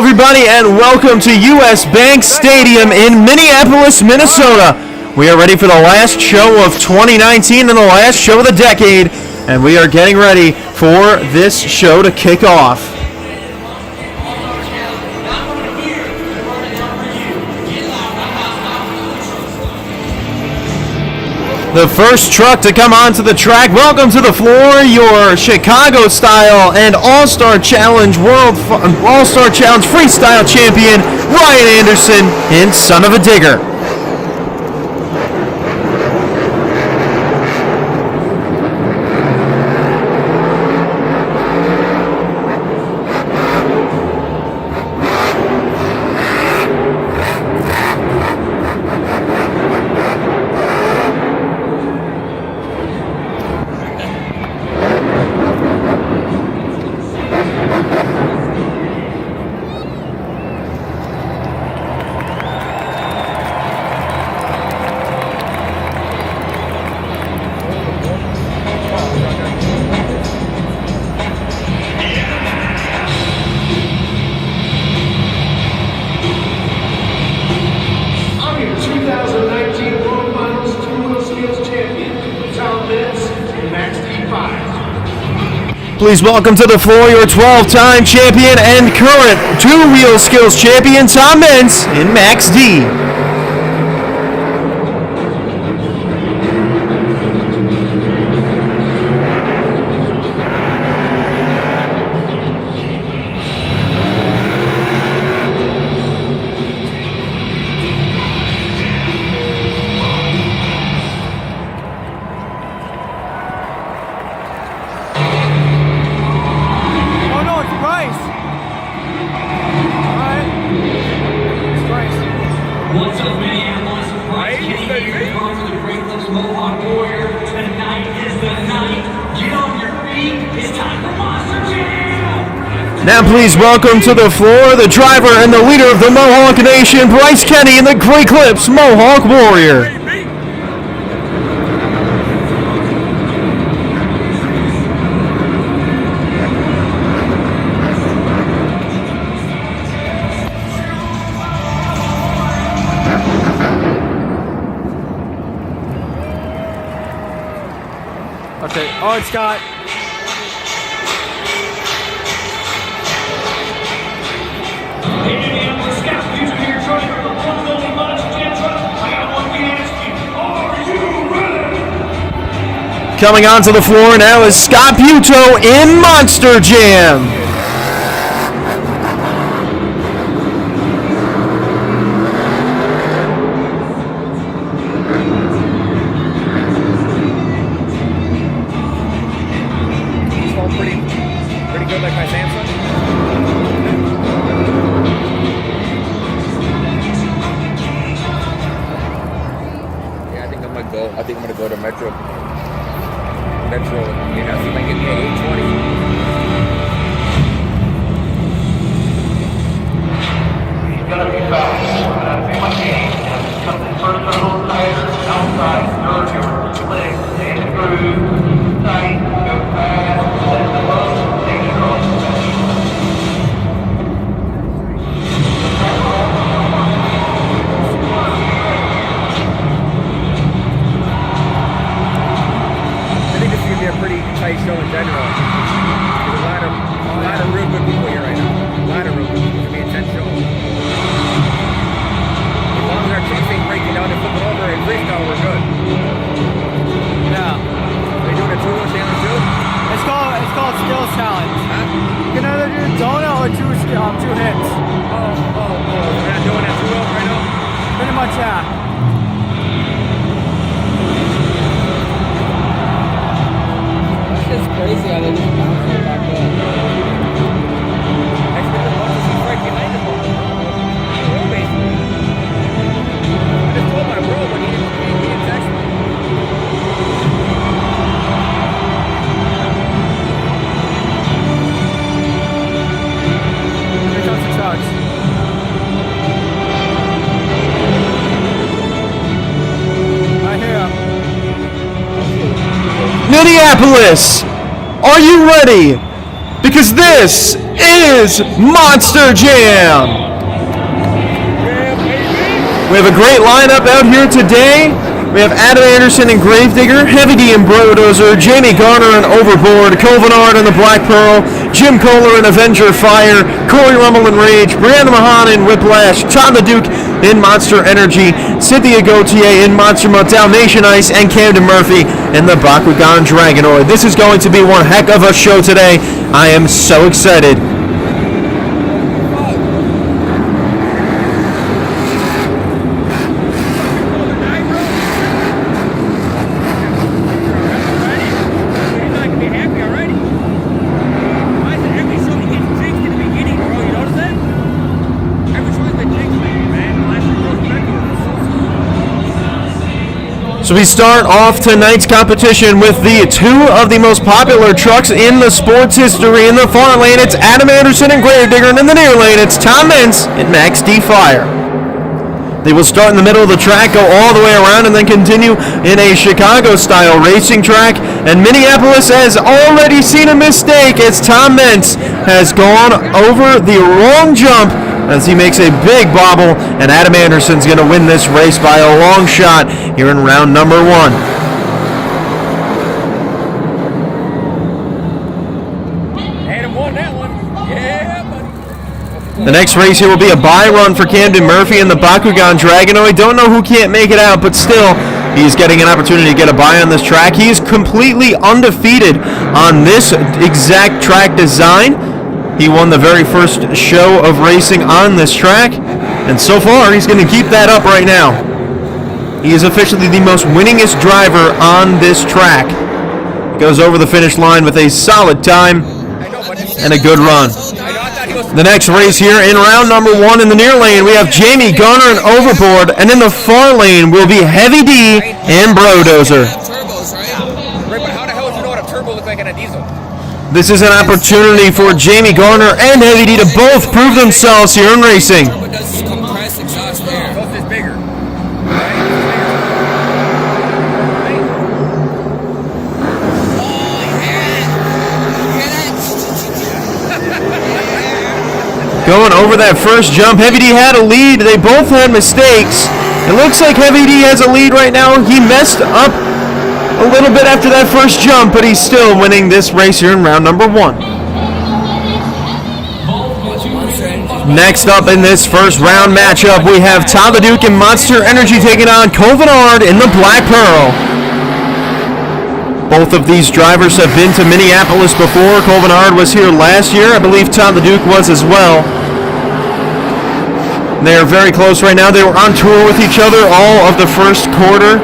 everybody, and welcome to U.S. Bank Stadium in Minneapolis, Minnesota. We are ready for the last show of 2019 and the last show of the decade, and we are getting ready for this show to kick off. The first truck to come onto the track. Welcome to the floor, your Chicago Style and All-Star Challenge All-Star Challenge Freestyle Champion, Ryan Anderson and Son of a Digger. Please welcome to the floor your 12-time champion and current two-wheel skills champion, Tom Meents in Max D. What's up, Minneapolis? For the Great Lakes Mohawk Warrior. Tonight is the night. Get on your feet. It's time for Monster Jam. Now please welcome to the floor the driver and the leader of the Mohawk Nation, Bryce Kenny and the Great Clips Mohawk Warrior. Okay. Oh, it's got. Hey, Minneapolis Scouts, please be your choice for the one and only Monster Jam truck. I got one thing to ask you. Are you ready? Coming onto the floor now is Scott Buto in Monster Jam. Pretty good, like my Samsung. Yeah, I think I'm gonna go to Metro. You know, see if I can get 820. He's gonna be fast. See my game. Coming first on both sides, outside, nerve your legs, stay in the groove, tight, go fast, let the low, take it off. I think this is gonna be a pretty tight show in general. There's a lot of real good people here right now. A lot of real good people. It's gonna be a intense show. As long as our teams ain't breaking down and flipping over and freestyle, we're good. Yeah. They doing a two-wheel challenge too? It's called skills challenge. Huh? You can either do donut or two hits. We're not doing that two-wheel right now? Pretty much, yeah. That's just crazy how they just bounce right back up. I expect the buses to strike behind them. Basically. I just told my bro, but he didn't text me. Here comes the trucks. I hear him. Minneapolis, are you ready because this is Monster Jam. We have a great lineup out here today. We have Adam Anderson and Gravedigger, Heavy D and Brodozer, Jamie Garner and Overboard, Covenard and the Black Pearl, Jim Kohler and Avenger Fire, Corey Rummel and Rage, Brianna Mahan in Whiplash, Todd the Duke in Monster Energy, Cynthia Gauthier in Monster Mutt, Dalmatian Ice, and Camden Murphy in the Bakugan Dragonoid. This is going to be one heck of a show today. I am so excited. So we start off tonight's competition with the two of the most popular trucks in the sports history. In the far lane, it's Adam Anderson and Gravedigger, and in the near lane, it's Tom Mintz and Max D. Fire. They will start in the middle of the track, go all the way around, and then continue in a Chicago-style racing track. And Minneapolis has already seen a mistake as Tom Mintz has gone over the wrong jump as he makes a big bobble, and Adam Anderson's going to win this race by a long shot here in round number 1. Adam won that one. Yeah, buddy. The next race here will be a bye run for Camden Murphy in the Bakugan Dragonoid. Don't know who can't make it out, but still, he's getting an opportunity to get a bye on this track. He is completely undefeated on this exact track design. He won the very first show of racing on this track, and so far he's going to keep that up right now. He is officially the most winningest driver on this track. Goes over the finish line with a solid time and a good run. The next race here in round number 1 in the near lane, we have Jamie Garner and Overboard, and in the far lane will be Heavy D and Brodozer. Right, but how the hell do you know what a turbo looks like in a diesel? This is an opportunity for Jamie Garner and Heavy D to both prove themselves here in racing. Turbo does compressed exhaust air. So it's bigger. Going over that first jump, Heavy D had a lead. They both had mistakes. It looks like Heavy D has a lead right now. He messed up a little bit after that first jump, but he's still winning this race here in round number 1. Next up in this first round matchup, we have Todd the Duke and Monster Energy taking on Covenard in the Black Pearl. Both of these drivers have been to Minneapolis before. Covenard was here last year. I believe Todd the Duke was as well. They are very close right now. They were on tour with each other all of the first quarter.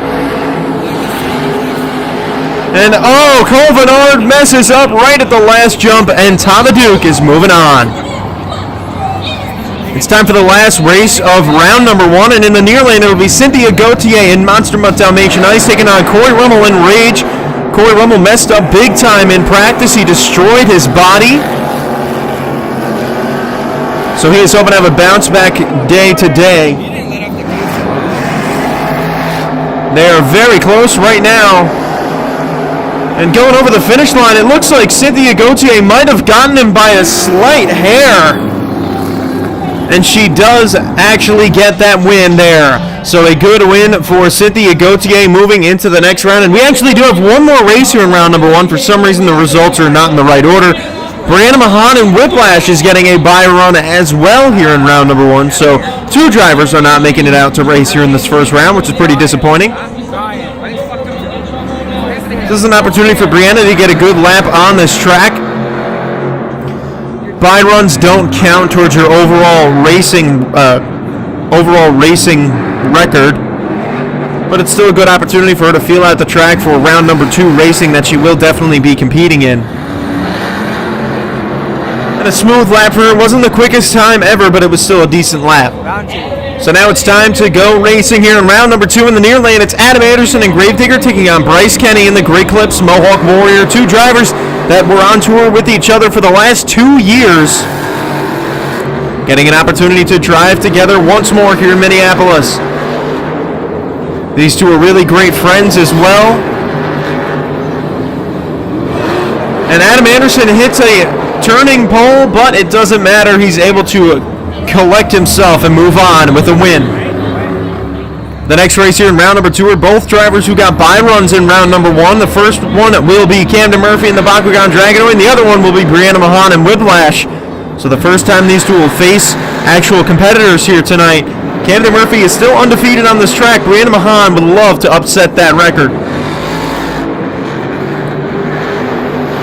And Covenard messes up right at the last jump, and Todd the Duke is moving on. It's time for the last race of round number 1, and in the near lane it will be Cynthia Gauthier in Monster Mutt Dalmatian Ice taking on Corey Rummel in Rage. Corey Rummel messed up big time in practice. He destroyed his body. So he is hoping to have a bounce back day today. They are very close right now. And going over the finish line, it looks like Cynthia Gauthier might have gotten him by a slight hair. And she does actually get that win there. So a good win for Cynthia Gauthier moving into the next round. And we actually do have one more race here in round number 1. For some reason, the results are not in the right order. Brianna Mahan and Whiplash is getting a bye run as well here in round number 1. So 2 drivers are not making it out to race here in this first round, which is pretty disappointing. This is an opportunity for Brianna to get a good lap on this track. Bye runs don't count towards your overall racing record, but it's still a good opportunity for her to feel out the track for round number 2 racing that she will definitely be competing in. And a smooth lap for her. It wasn't the quickest time ever, but it was still a decent lap. So now it's time to go racing here in round number 2 in the near lane. It's Adam Anderson and Gravedigger taking on Bryce Kenny in the Great Clips Mohawk Warrior. 2 drivers that were on tour with each other for the last 2 years. Getting an opportunity to drive together once more here in Minneapolis. These 2 are really great friends as well. And Adam Anderson hits a turning pole, but it doesn't matter. He's able to collect himself and move on with a win. The next race here in round number 2 are both drivers who got bye runs in round number 1. The first one will be Camden Murphy and the Bakugan Dragonoid, and the other one will be Brianna Mahan and Whiplash. So the first time these two will face actual competitors here tonight. Camden Murphy is still undefeated on this track. Brianna Mahan would love to upset that record.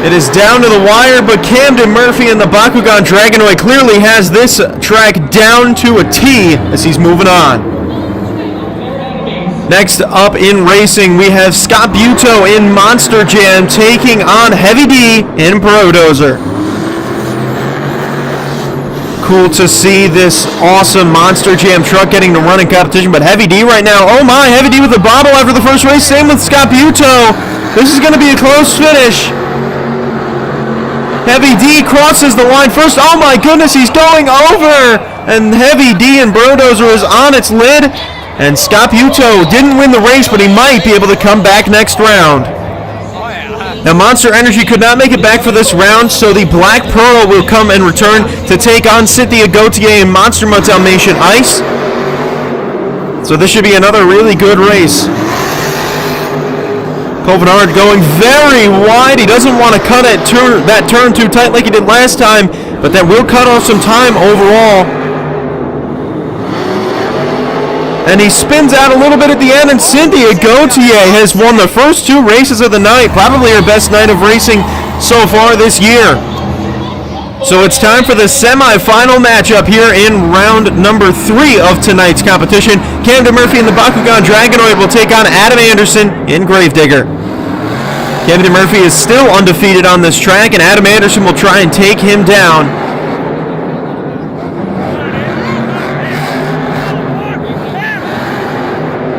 It is down to the wire, but Camden Murphy and the Bakugan Dragonoid clearly has this track down to a T as he's moving on. Next up in racing, we have Scott Buto in Monster Jam taking on Heavy D in Brodozer. Cool to see this awesome Monster Jam truck getting to run in competition, but Heavy D right now, oh my, Heavy D with the bobble after the first race, same with Scott Buto. This is going to be a close finish. Heavy D crosses the line first, oh my goodness, he's going over, and Heavy D in Brodozer is on its lid. And Scott Buto didn't win the race, but he might be able to come back next round. Now, Monster Energy could not make it back for this round, so the Black Pearl will come and return to take on Cynthia Gauthier and Monster Mutt Dalmatian Ice. So this should be another really good race. Covenard going very wide. He doesn't want to cut that turn too tight like he did last time, but that will cut off some time overall. And he spins out a little bit at the end, and Cynthia Gauthier has won the first 2 races of the night, probably her best night of racing so far this year. So it's time for the semi-final matchup here in round number 3 of tonight's competition. Camden Murphy and the Bakugan Dragonoid will take on Adam Anderson in Gravedigger. Camden Murphy is still undefeated on this track, and Adam Anderson will try and take him down.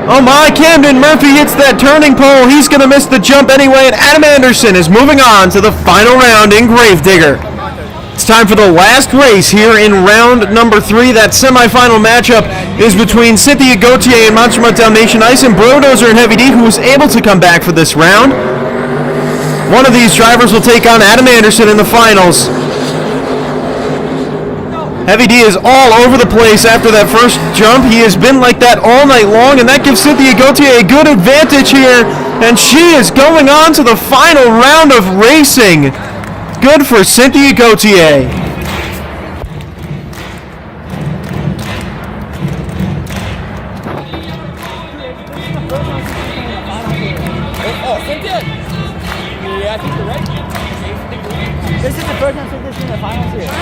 Oh my, Camden Murphy hits that turning pole. He's going to miss the jump anyway, and Adam Anderson is moving on to the final round in Gravedigger. It's time for the last race here in round number 3. That semifinal matchup is between Cynthia Gauthier and Monster Mutt Dalmatian Ice and Brodozer and Heavy D, who was able to come back for this round. One of these drivers will take on Adam Anderson in the finals. Heavy D is all over the place after that first jump. He has been like that all night long, and that gives Cynthia Gauthier a good advantage here. And she is going on to the final round of racing. Good for Cynthia Gauthier. Oh, Cynthia! Yeah, I think you're right. This is the first time Cynthia's in the finals here.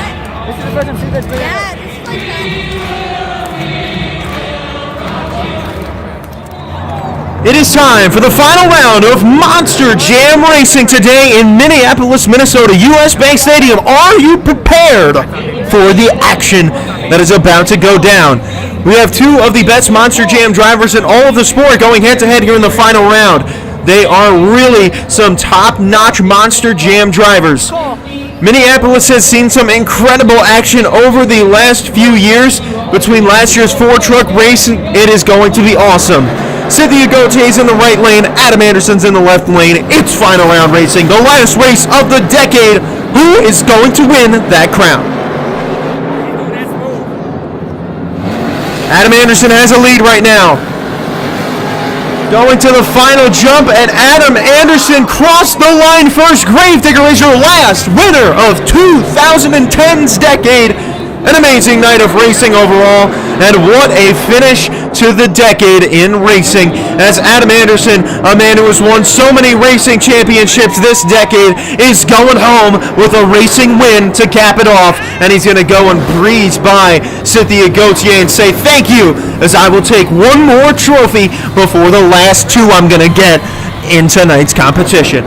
This is the first time Cynthia's been Yeah, this is like that. It is time for the final round of Monster Jam Racing today in Minneapolis, Minnesota, US Bank Stadium. Are you prepared for the action that is about to go down? We have 2 of the best Monster Jam drivers in all of the sport going head-to-head here in the final round. They are really some top-notch Monster Jam drivers. Minneapolis has seen some incredible action over the last few years. Between last year's 4-truck race, it is going to be awesome. Cynthia Gautier's in the right lane, Adam Anderson's in the left lane. It's final round racing, the last race of the decade. Who is going to win that crown? Adam Anderson has a lead right now. Going to the final jump, and Adam Anderson crossed the line first. Gravedigger is your last winner of 2010's decade. An amazing night of racing overall, and what a finish to the decade in racing, as Adam Anderson, a man who has won so many racing championships this decade, is going home with a racing win to cap it off, and he's going to go and breeze by Cynthia Gauthier and say thank you, as I will take one more trophy before the last 2 I'm going to get in tonight's competition.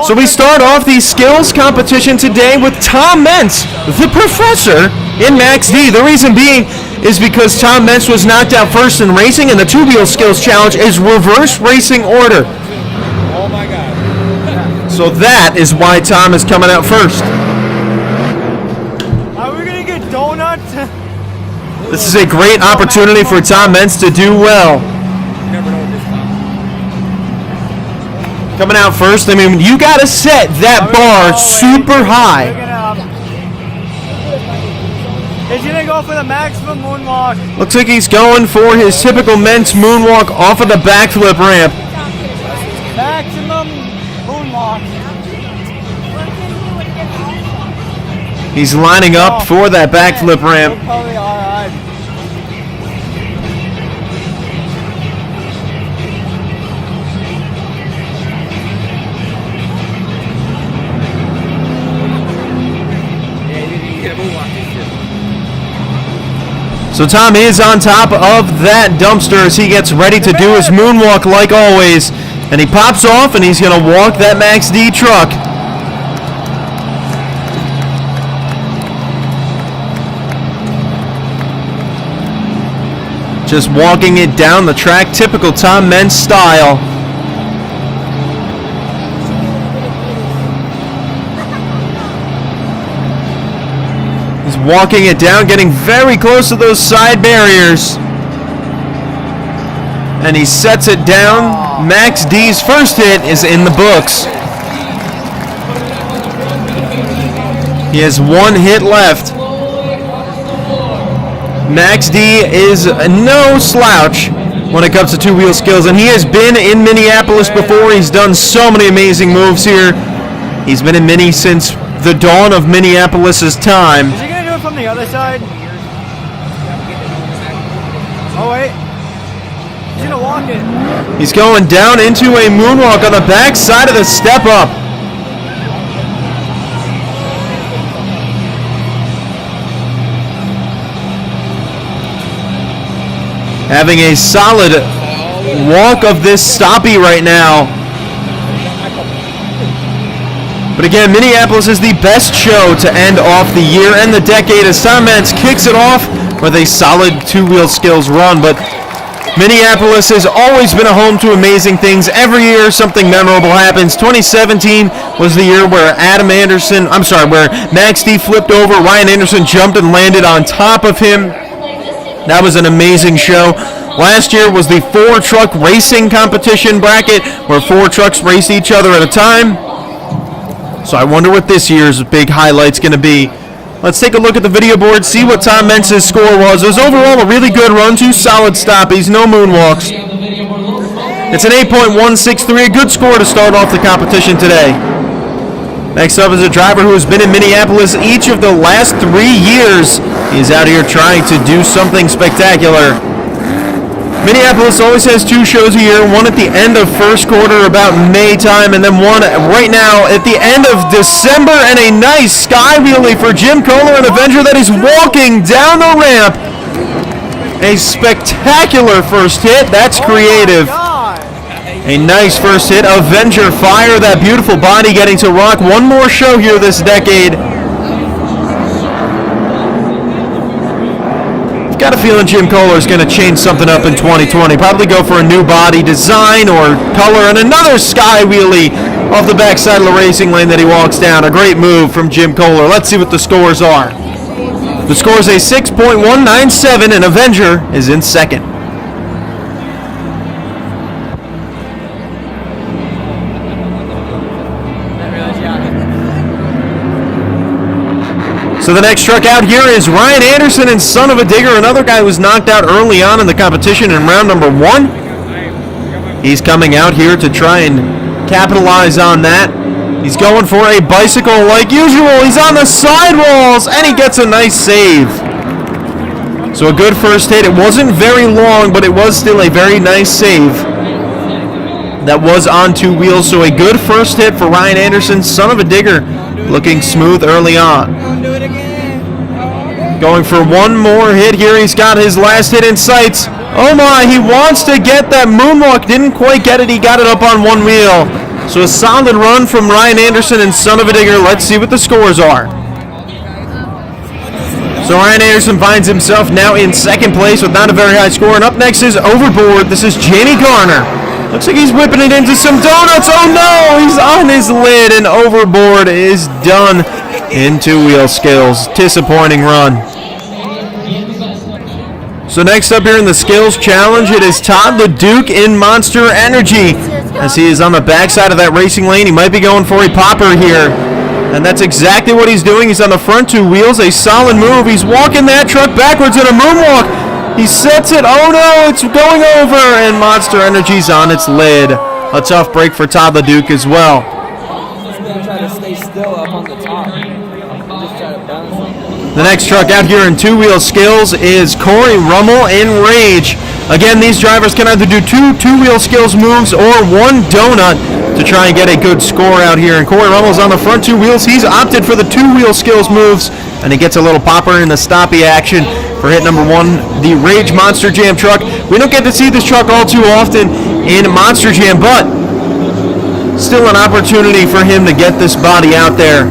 So we start off the skills competition today with Tom Mentz, the professor in Max D. The reason being is because Tom Mentz was knocked out first in racing, and the 2-wheel skills challenge is reverse racing order. Oh my God. So that is why Tom is coming out first. Are we gonna get donuts? This is a great opportunity for Tom Meents to do well. You never know with this stuff. Coming out first, I mean, you got to set that bar super high. He's gonna go for the maximum moonwalk. Looks like he's going for his typical Meents moonwalk off of the backflip ramp. Maximum moonwalk. He's lining up for that backflip ramp. Probably alright. Yeah, you get a moonwalk this shit. So Tom is on top of that dumpster as he gets ready to do his moonwalk like always. And he pops off and he's going to walk that Max D truck. Just walking it down the track, typical Tom Meents style. He's walking it down, getting very close to those side barriers. And he sets it down. Max D's first hit is in the books. He has one hit left. Max D is no slouch when it comes to two-wheel skills, and he has been in Minneapolis before. He's done so many amazing moves here. He's been in Mini since the dawn of Minneapolis' time. Is he gonna do it from the other side? Oh wait. He's gonna walk it. He's going down into a moonwalk on the back side of the step up. Having a solid walk of this stoppie right now. But again, Minneapolis is the best show to end off the year and the decade as Tom Meents kicks it off with a solid two-wheel skills run. But Minneapolis has always been a home to amazing things. Every year something memorable happens. 2017 was the year where where Max D flipped over, Ryan Anderson jumped and landed on top of him. That was an amazing show. Last year was the 4-truck racing competition bracket where 4 trucks raced each other at a time. So I wonder what this year's big highlight's going to be. Let's take a look at the video board, see what Tom Meents' score was. It was overall a really good run, 2 solid stoppies, no moonwalks. It's an 8.163, a good score to start off the competition today. Next up is a driver who has been in Minneapolis each of the last 3 years. He's out here trying to do something spectacular. Minneapolis always has 2 shows a year, one at the end of first quarter about May time, and then one right now at the end of December, and a nice sky wheelie for Jim Kohler, an Avenger that is walking down the ramp. A spectacular first hit. That's creative. A nice first hit. Avenger fire, that beautiful body getting to rock one more show here this decade. Got a feeling Jim Kohler is going to change something up in 2020. Probably go for a new body design or color, and another sky wheelie off the backside of the racing lane that he walks down. A great move from Jim Kohler. Let's see what the scores are. The score is a 6.197, and Avenger is in second. So the next truck out here is Ryan Anderson and Son of a Digger, another guy who was knocked out early on in the competition in round number 1. He's coming out here to try and capitalize on that. He's going for a bicycle like usual. He's on the sidewalls, and he gets a nice save. So a good first hit. It wasn't very long, but it was still a very nice save. That was on 2 wheels, so a good first hit for Ryan Anderson, Son of a Digger, looking smooth early on. Going for one more hit here. He's got his last hit in sights. Oh my, he wants to get that moonwalk. Didn't quite get it. He got it up on 1 wheel. So a solid run from Ryan Anderson and Son of a Digger. Let's see what the scores are. So Ryan Anderson finds himself now in second place with not a very high score. And up next is Overboard. This is Jamie Garner. Looks like he's whipping it into some donuts. Oh no, he's on his lid and overboard is done in two-wheel skills. Disappointing run. So next up here in the skills challenge, it is Todd the Duke in Monster Energy. As he is on the backside of that racing lane, he might be going for a popper here. And that's exactly what he's doing. He's on the front two wheels, a solid move. He's walking that truck backwards in a moonwalk. He sets it. Oh no, it's going over, and Monster Energy's on its lid. A tough break for Todd the Duke as well. He's gonna try to stay still up on the top. Just try to balance it. The next truck out here in two-wheel skills is Corey Rummel in Rage. Again, these drivers can either do two-wheel skills moves or one donut to try and get a good score out here. And Corey Rummel's on the front two wheels. He's opted for the two-wheel skills moves, and he gets a little popper in the stoppie action for hit number one, the Rage Monster Jam truck. We don't get to see this truck all too often in Monster Jam, but still an opportunity for him to get this body out there.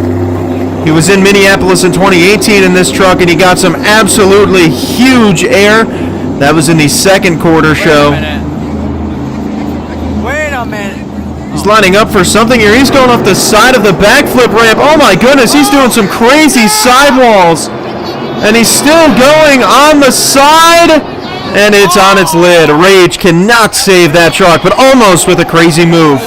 He was in Minneapolis in 2018 in this truck, and he got some absolutely huge air. That was in the second quarter show. Wait a minute. He's lining up for something here. He's going off the side of the backflip ramp. Oh my goodness, he's doing some crazy sidewalls. And he's still going on the side, and it's on its lid. Rage cannot save that truck, but almost with a crazy move.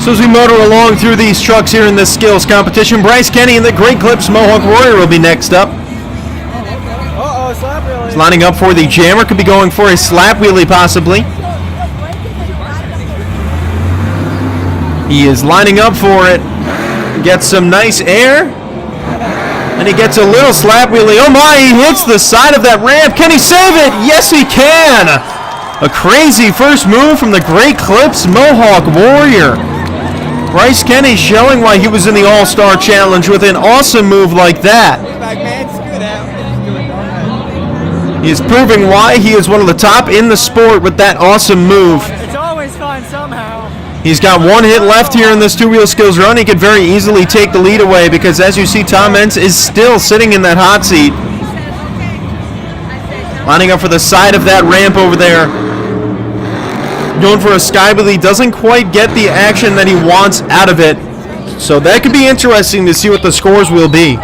So as we motor along through these trucks here in this skills competition, Bryce Kenny and the Great Clips Mohawk Warrior will be next up. Uh-oh, slap wheelie. He's lining up for the jammer, could be going for a slap wheelie possibly. He is lining up for it. Gets some nice air. And he gets a little slap wheelie. Oh my, he hits the side of that ramp. Can he save it? Yes, he can. A crazy first move from the Great Clips Mohawk Warrior. Bryce Kenny showing why he was in the All-Star Challenge with an awesome move like that. He is proving why he is one of the top in the sport with that awesome move. It's always fun somehow. He's got one hit left here in this two-wheel skills run. He could very easily take the lead away because, as you see, Tom Entz is still sitting in that hot seat. Lining up for the side of that ramp over there. Going for a sky wheelie. Doesn't quite get the action that he wants out of it. So that could be interesting to see what the scores will be.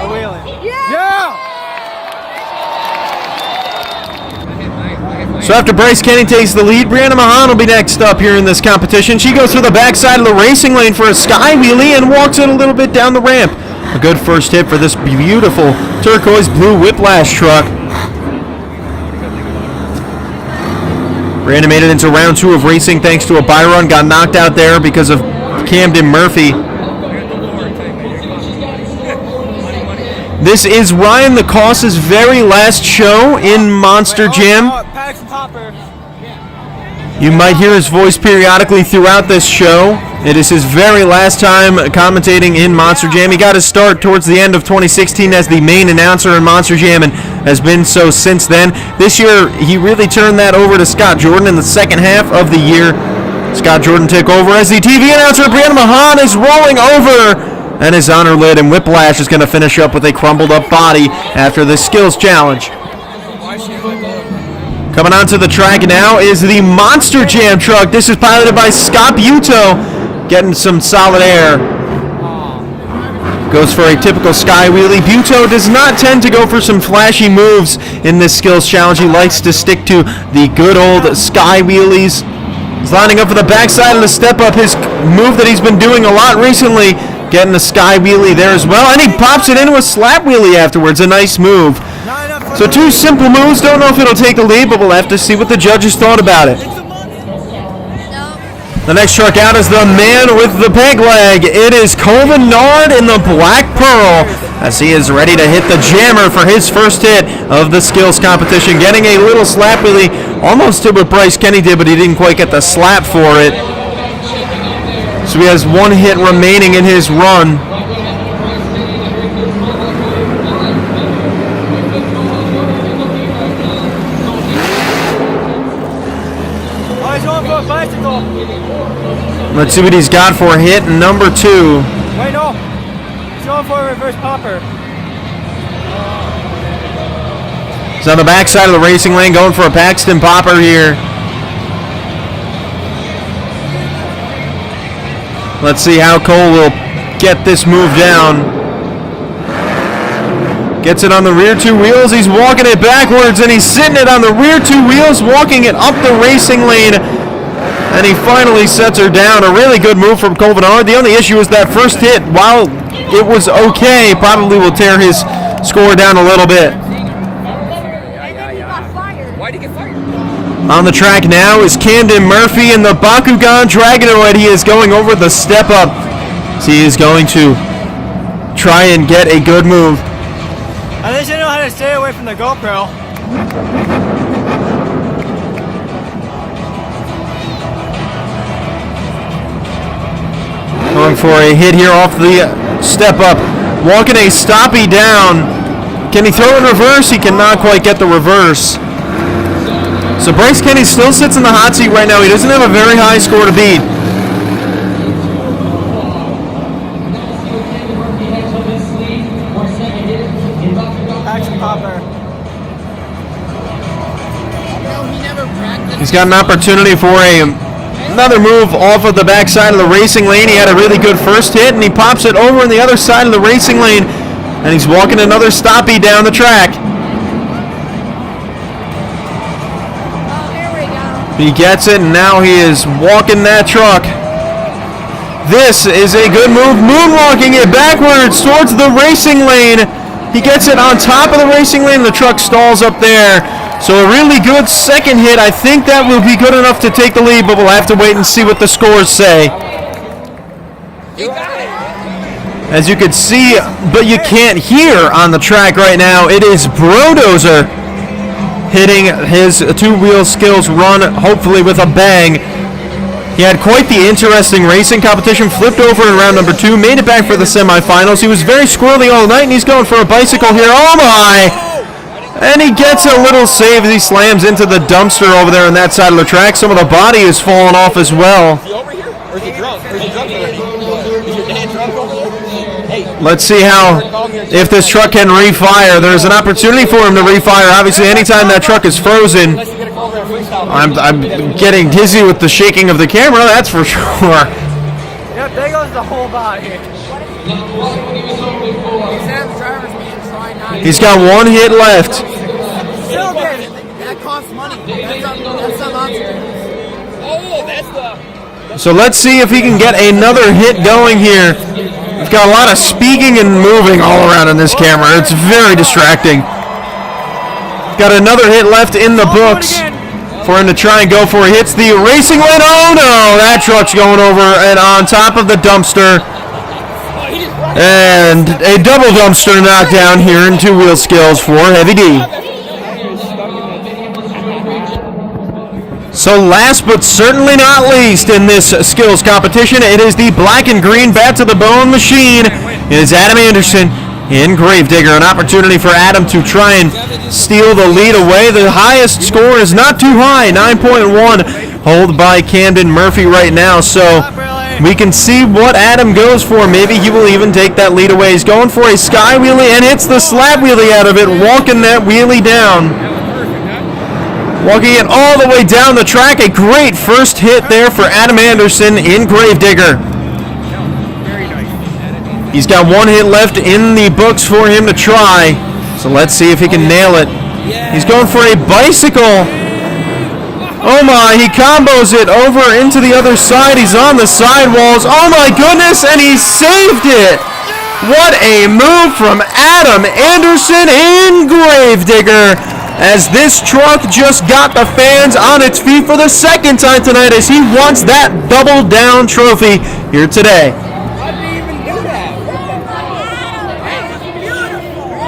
So after Bryce Kenny takes the lead, Brianna Mahan will be next up here in this competition. She goes through the backside of the racing lane for a sky wheelie and walks it a little bit down the ramp. A good first hit for this beautiful turquoise blue Whiplash truck. Brianna made it into round two of racing thanks to a buy run. Got knocked out there because of Camden Murphy. This is Ryan the Coss's very last show in Monster Jam. You might hear his voice periodically throughout this show. It is his very last time commentating in Monster Jam. He got his start towards the end of 2016 as the main announcer in Monster Jam and has been so since then. This year, he really turned that over to Scott Jordan in the second half of the year. Scott Jordan took over as the TV announcer. Brianna Mahan is rolling over and is on her lid, and Whiplash is going to finish up with a crumbled up body after this skills challenge. Coming onto the track now is the Monster Jam truck. This is piloted by Scott Buto, getting some solid air. Goes for a typical sky wheelie. Buto does not tend to go for some flashy moves in this skills challenge. He likes to stick to the good old sky wheelies. He's lining up for the backside of the step up, his move that he's been doing a lot recently, getting the sky wheelie there as well, and he pops it into a slap wheelie afterwards. A nice move. So two simple moves. Don't know if it'll take the lead, but we'll have to see what the judges thought about it. The next truck out is the man with the peg leg. It is Colvin Nard in the Black Pearl as he is ready to hit the jammer for his first hit of the skills competition. Getting a little slap wheelie, almost did what Bryce Kenny did, but he didn't quite get the slap for it. So he has one hit remaining in his run. Oh, he's going for a bicycle. Let's see what he's got for hit number two. Wait, no. He's going for a reverse popper. He's on the backside of the racing lane going for a Paxton popper here. Let's see how Cole will get this move down. Gets it on the rear two wheels. He's walking it backwards, and he's sitting it on the rear two wheels, walking it up the racing lane. And he finally sets her down. A really good move from Cole Bernard. The only issue is that first hit, while it was okay, probably will tear his score down a little bit. Why'd he get fired? On the track now is Camden Murphy in the Bakugan Dragonoid. He is going over the step up. So he is going to try and get a good move. At least you know how to stay away from the GoPro. Going for a hit here off the step up. Walking a stoppie down. Can he throw in reverse? He cannot quite get the reverse. So Bryce Kenny still sits in the hot seat right now. He doesn't have a very high score to beat. Action popper. He's got an opportunity for another move off of the backside of the racing lane. He had a really good first hit, and he pops it over on the other side of the racing lane, and he's walking another stoppie down the track. Oh, here we go. He gets it, and now he is walking that truck. This is a good move, moonwalking it backwards towards the racing lane. He gets it on top of the racing lane, and the truck stalls up there. So a really good second hit. I think that will be good enough to take the lead, but we'll have to wait and see what the scores say. As you can see, but you can't hear on the track right now, it is Brodozer hitting his two-wheel skills run, hopefully with a bang. He had quite the interesting racing competition, flipped over in round number 2, made it back for the semifinals. He was very squirrely all night, and he's going for a bicycle here. Oh my! And he gets a little save as he slams into the dumpster over there on that side of the track. Some of the body is falling off as well. Is he over here? Or is he drunk? Or is he drunk already? Is your dad drunk over there? Hey. Let's see if this truck can refire. There's an opportunity for him to refire. Obviously, anytime that truck is frozen, I'm getting dizzy with the shaking of the camera, that's for sure. Yep, there goes the whole body. He's got one hit left. Still did it. That costs money. That's some oxygen. Oh, that's the... So let's see if he can get another hit going here. We've got a lot of speaking and moving all around in this camera. It's very distracting. Got another hit left in the books for him to try and go for. He hits the racing lane. Oh no, that truck's going over and on top of the dumpster. And a double dumpster knockdown here in two-wheel skills for Heavy D. So last but certainly not least in this skills competition, it is the black and green bat to the bone machine. It is Adam Anderson in Gravedigger. An opportunity for Adam to try and steal the lead away. The highest score is not too high, 9.1, held by Camden Murphy right now. So we can see what Adam goes for. Maybe he will even take that lead away. He's going for a sky wheelie and hits the slab wheelie out of it, walking that wheelie down. Walking it all the way down the track. A great first hit there for Adam Anderson in Gravedigger. He's got one hit left in the books for him to try. So let's see if he can nail it. He's going for a bicycle. Oh my, he combos it over into the other side. He's on the sidewalls. Oh my goodness, and he saved it. What a move from Adam Anderson in Gravedigger, as this truck just got the fans on its feet for the second time tonight, as he wants that double down trophy here today. How did he even do that?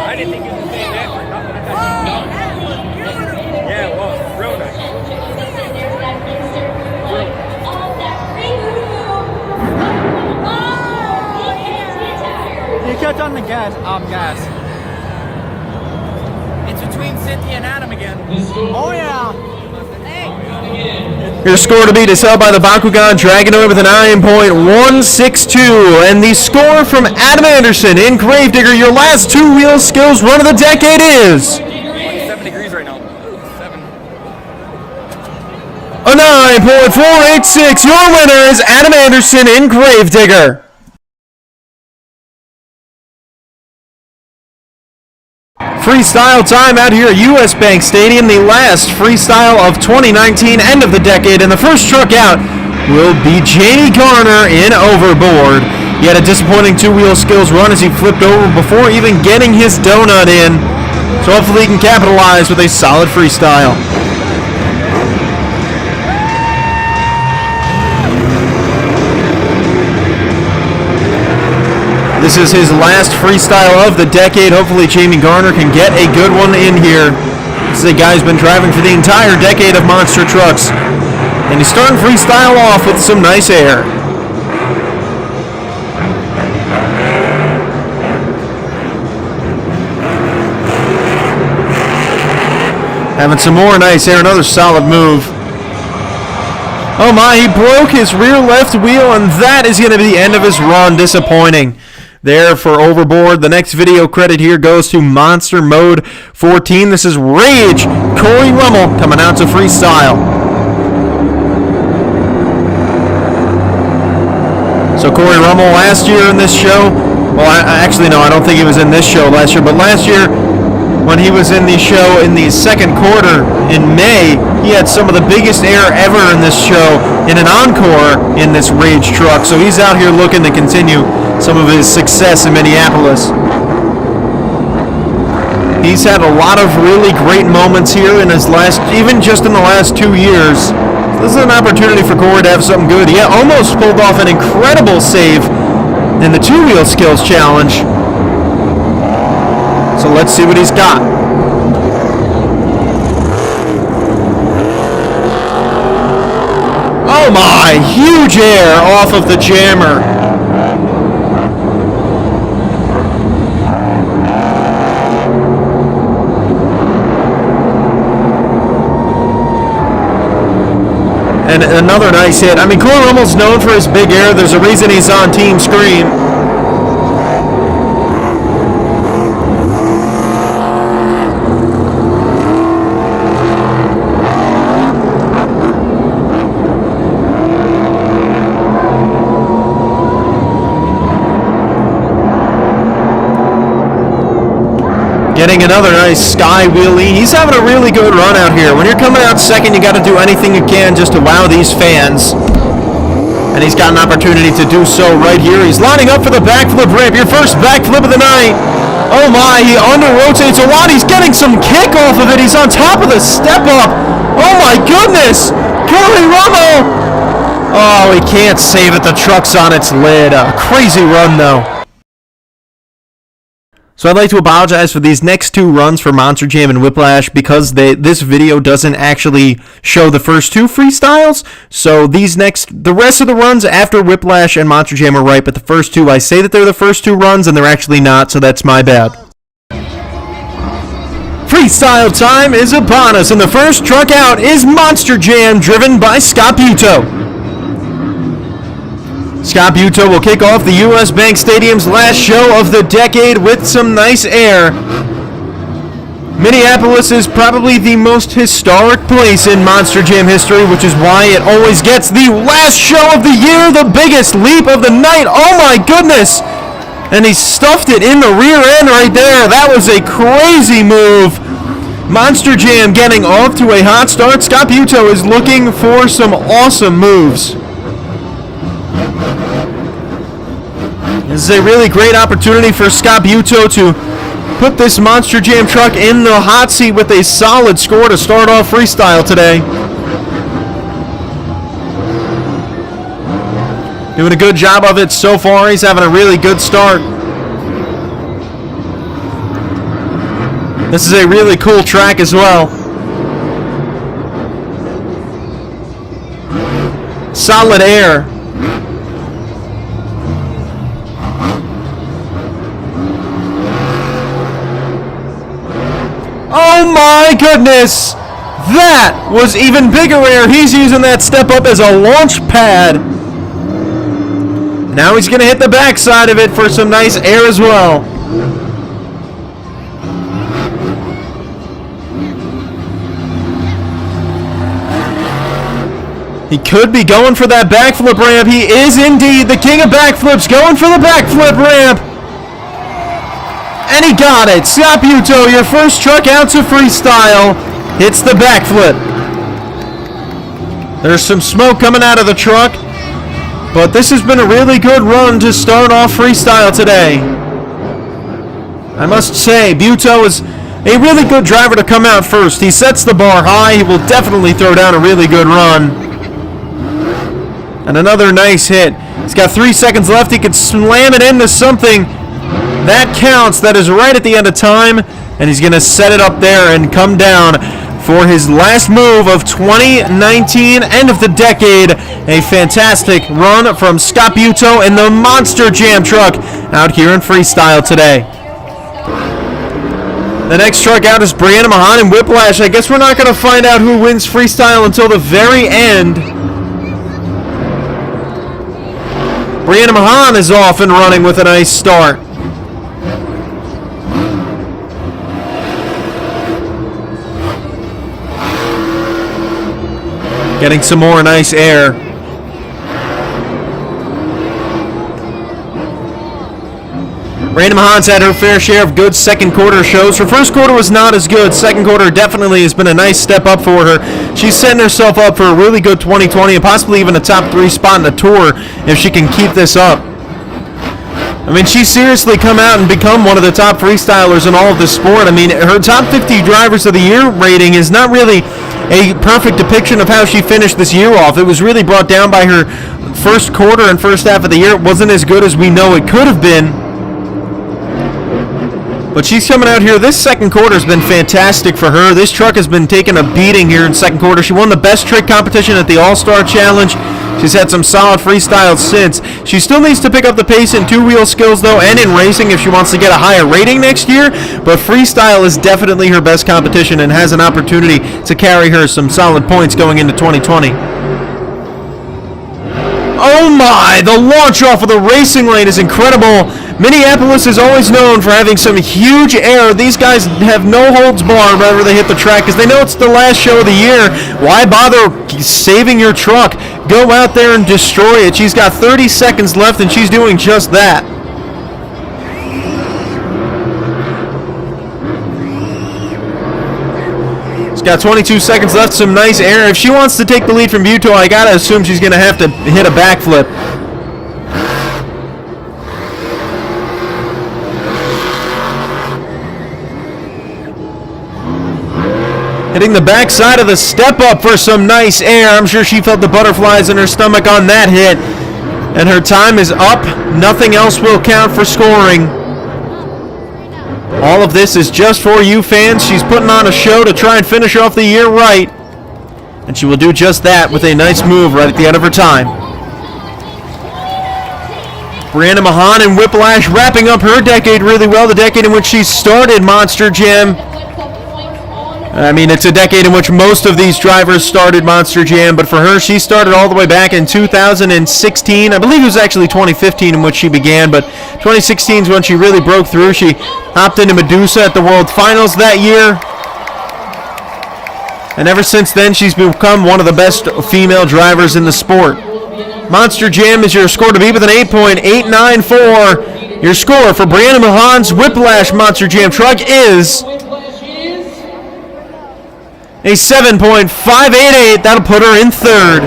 I didn't think he was saying that for nothing. Yeah, it was. Real nice. You kept on the gas. Gas. It's between Cynthia and Adam again. Oh yeah. Your score to beat is held by the Bakugan Dragonoid with a 9.162. And the score from Adam Anderson in Gravedigger, your last two-wheel skills run of the decade is... 7 degrees right now. 7. Oh no, 29.486. Your winner is Adam Anderson in Gravedigger. Freestyle time out here at US Bank Stadium, the last freestyle of 2019, end of the decade, and the first truck out will be Jamie Garner in Overboard. He had a disappointing two-wheel skills run as he flipped over before even getting his donut in, so hopefully he can capitalize with a solid freestyle. This is his last freestyle of the decade. Hopefully Jamie Garner can get a good one in here. This is a guy who's been driving for the entire decade of monster trucks. And he's starting freestyle off with some nice air. Having some more nice air, another solid move. Oh my, he broke his rear left wheel, and that is going to be the end of his run. Disappointing there for Overboard. The next video credit here goes to Monster Mode 14. This is Rage, Corey Rummel coming out to freestyle. So Corey Rummel last year in this show, well actually no, I don't think he was in this show last year, but last year when he was in the show in the second quarter in May, he had some of the biggest air ever in this show in an encore in this Rage truck. So he's out here looking to continue some of his success in Minneapolis. He's had a lot of really great moments here in his last, even just in the last 2 years. So this is an opportunity for Corey to have something good. He almost pulled off an incredible save in the two-wheel skills challenge. So let's see what he's got. Oh my, huge air off of the jammer. And another nice hit. I mean, Corey Rummel's known for his big air. There's a reason he's on Team Scream. Getting another nice sky wheelie. He's having a really good run out here. When you're coming out second, you got to do anything you can just to wow these fans. And he's got an opportunity to do so right here. He's lining up for the backflip ramp. Your first backflip of the night. Oh my, he under-rotates a lot. He's getting some kick off of it. He's on top of the step up. Oh my goodness. Corey Rummel. Oh, he can't save it. The truck's on its lid. A crazy run though. So I'd like to apologize for these next two runs for Monster Jam and Whiplash because this video doesn't actually show the first two freestyles. So the rest of the runs after Whiplash and Monster Jam are right, but the first two, I say that they're the first two runs and they're actually not, so that's my bad. Freestyle time is upon us, and the first truck out is Monster Jam, driven by Scott Buto. Scott Buto will kick off the US Bank Stadium's last show of the decade with some nice air. Minneapolis is probably the most historic place in Monster Jam history, which is why it always gets the last show of the year, the biggest leap of the night. Oh my goodness! And he stuffed it in the rear end right there. That was a crazy move. Monster Jam getting off to a hot start. Scott Buto is looking for some awesome moves. This is a really great opportunity for Scott Buto to put this Monster Jam truck in the hot seat with a solid score to start off freestyle today. Doing a good job of it so far. He's having a really good start. This is a really cool track as well. Solid air. Oh my goodness! That was even bigger air. He's using that step up as a launch pad. Now he's going to hit the backside of it for some nice air as well. He could be going for that backflip ramp. He is indeed the king of backflips, going for the backflip ramp. And he got it. Scott Buto, your first truck out to freestyle, hits the backflip. There's some smoke coming out of the truck, but this has been a really good run to start off freestyle today. I must say, Buto is a really good driver to come out first. He sets the bar high. He will definitely throw down a really good run. And another nice hit. He's got 3 seconds left. He could slam it into something. That counts. That is right at the end of time. And he's going to set it up there and come down for his last move of 2019, end of the decade. A fantastic run from Scott Buto in the Monster Jam truck out here in freestyle today. The next truck out is Brianna Mahan in Whiplash. I guess we're not going to find out who wins freestyle until the very end. Brianna Mahan is off and running with a nice start. Getting some more nice air. Brianna Mahan's had her fair share of good second quarter shows. Her first quarter was not as good. Second quarter definitely has been a nice step up for her. She's setting herself up for a really good 2020 and possibly even a top 3 spot in the tour if she can keep this up. I mean, she's seriously come out and become one of the top freestylers in all of this sport. I mean, her top 50 drivers of the year rating is not really a perfect depiction of how she finished this year off. It was really brought down by her first quarter and first half of the year. It wasn't as good as we know it could have been. But she's coming out here. This second quarter has been fantastic for her. This truck has been taking a beating here in second quarter. She won the best trick competition at the All-Star Challenge. She's had some solid freestyles since. She still needs to pick up the pace in two-wheel skills, though, and in racing if she wants to get a higher rating next year. But freestyle is definitely her best competition and has an opportunity to carry her some solid points going into 2020. Oh my, the launch off of the racing lane is incredible. Minneapolis is always known for having some huge air. These guys have no holds barred whenever they hit the track because they know it's the last show of the year. Why bother saving your truck? Go out there and destroy it. She's got 30 seconds left and she's doing just that. She's got 22 seconds left, some nice air. If she wants to take the lead from Buto, I gotta assume she's gonna have to hit a backflip. Hitting the backside of the step up for some nice air. I'm sure she felt the butterflies in her stomach on that hit. And her time is up. Nothing else will count for scoring. All of this is just for you fans. She's putting on a show to try and finish off the year right. And she will do just that with a nice move right at the end of her time. Brianna Mahan in Whiplash wrapping up her decade really well. The decade in which she started Monster Jam. I mean, it's a decade in which most of these drivers started Monster Jam, but for her, she started all the way back in 2016. I believe it was actually 2015 in which she began, but 2016 is when she really broke through. She hopped into Medusa at the World Finals that year. And ever since then, she's become one of the best female drivers in the sport. Monster Jam is your score to beat with an 8.894. Your score for Brianna Mahan's Whiplash Monster Jam truck is a 7.588. That'll put her in third.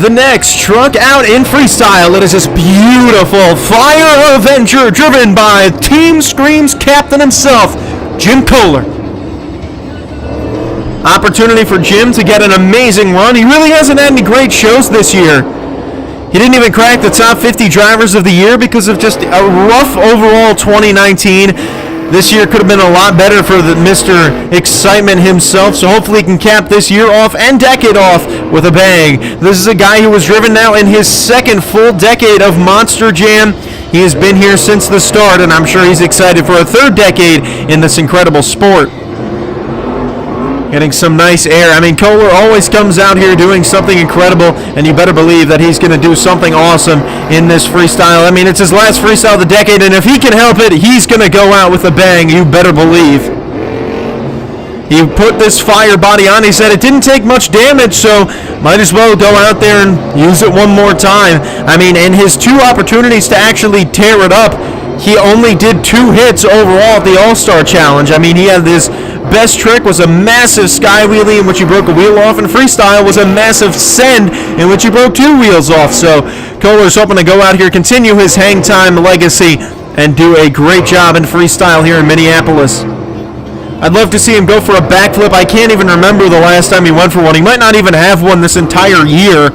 The next truck out in freestyle. It is this beautiful Fire Avenger driven by Team Scream's captain himself, Jim Kohler. Opportunity for Jim to get an amazing run. He really hasn't had any great shows this year. He didn't even crack the top 50 drivers of the year because of just a rough overall 2019. This year could have been a lot better for the Mr. Excitement himself, so hopefully he can cap this year off and decade off with a bang. This is a guy who was driven now in his second full decade of Monster Jam. He has been here since the start, and I'm sure he's excited for a third decade in this incredible sport. Getting some nice air. I mean, Kohler always comes out here doing something incredible, and you better believe that he's going to do something awesome in this freestyle. I mean, it's his last freestyle of the decade, and if he can help it, he's going to go out with a bang. You better believe. He put this fire body on. He said it didn't take much damage, so might as well go out there and use it one more time. I mean, in his 2 opportunities to actually tear it up, he only did 2 hits overall at the All-Star Challenge. I mean, he had his best trick was a massive sky wheelie in which he broke a wheel off, and freestyle was a massive send in which he broke 2 wheels off. So Kohler's hoping to go out here, continue his hang time legacy, and do a great job in freestyle here in Minneapolis. I'd love to see him go for a backflip. I can't even remember the last time he went for one. He might not even have one this entire year.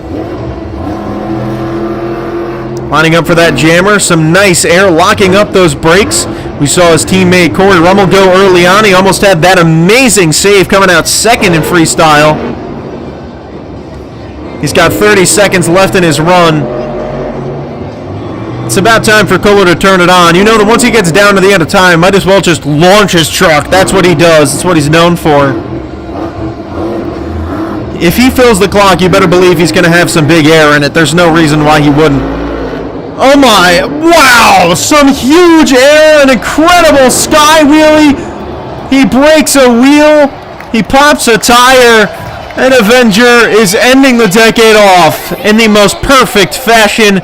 Lining up for that jammer. Some nice air, locking up those brakes. We saw his teammate Corey Rummel go early on. He almost had that amazing save coming out second in freestyle. He's got 30 seconds left in his run. It's about time for Kohler to turn it on. You know that once he gets down to the end of time, might as well just launch his truck. That's what he does. That's what he's known for. If he fills the clock, you better believe he's going to have some big air in it. There's no reason why he wouldn't. Oh my, wow, some huge air, an incredible sky wheelie. He breaks a wheel, he pops a tire, and Avenger is ending the decade off in the most perfect fashion,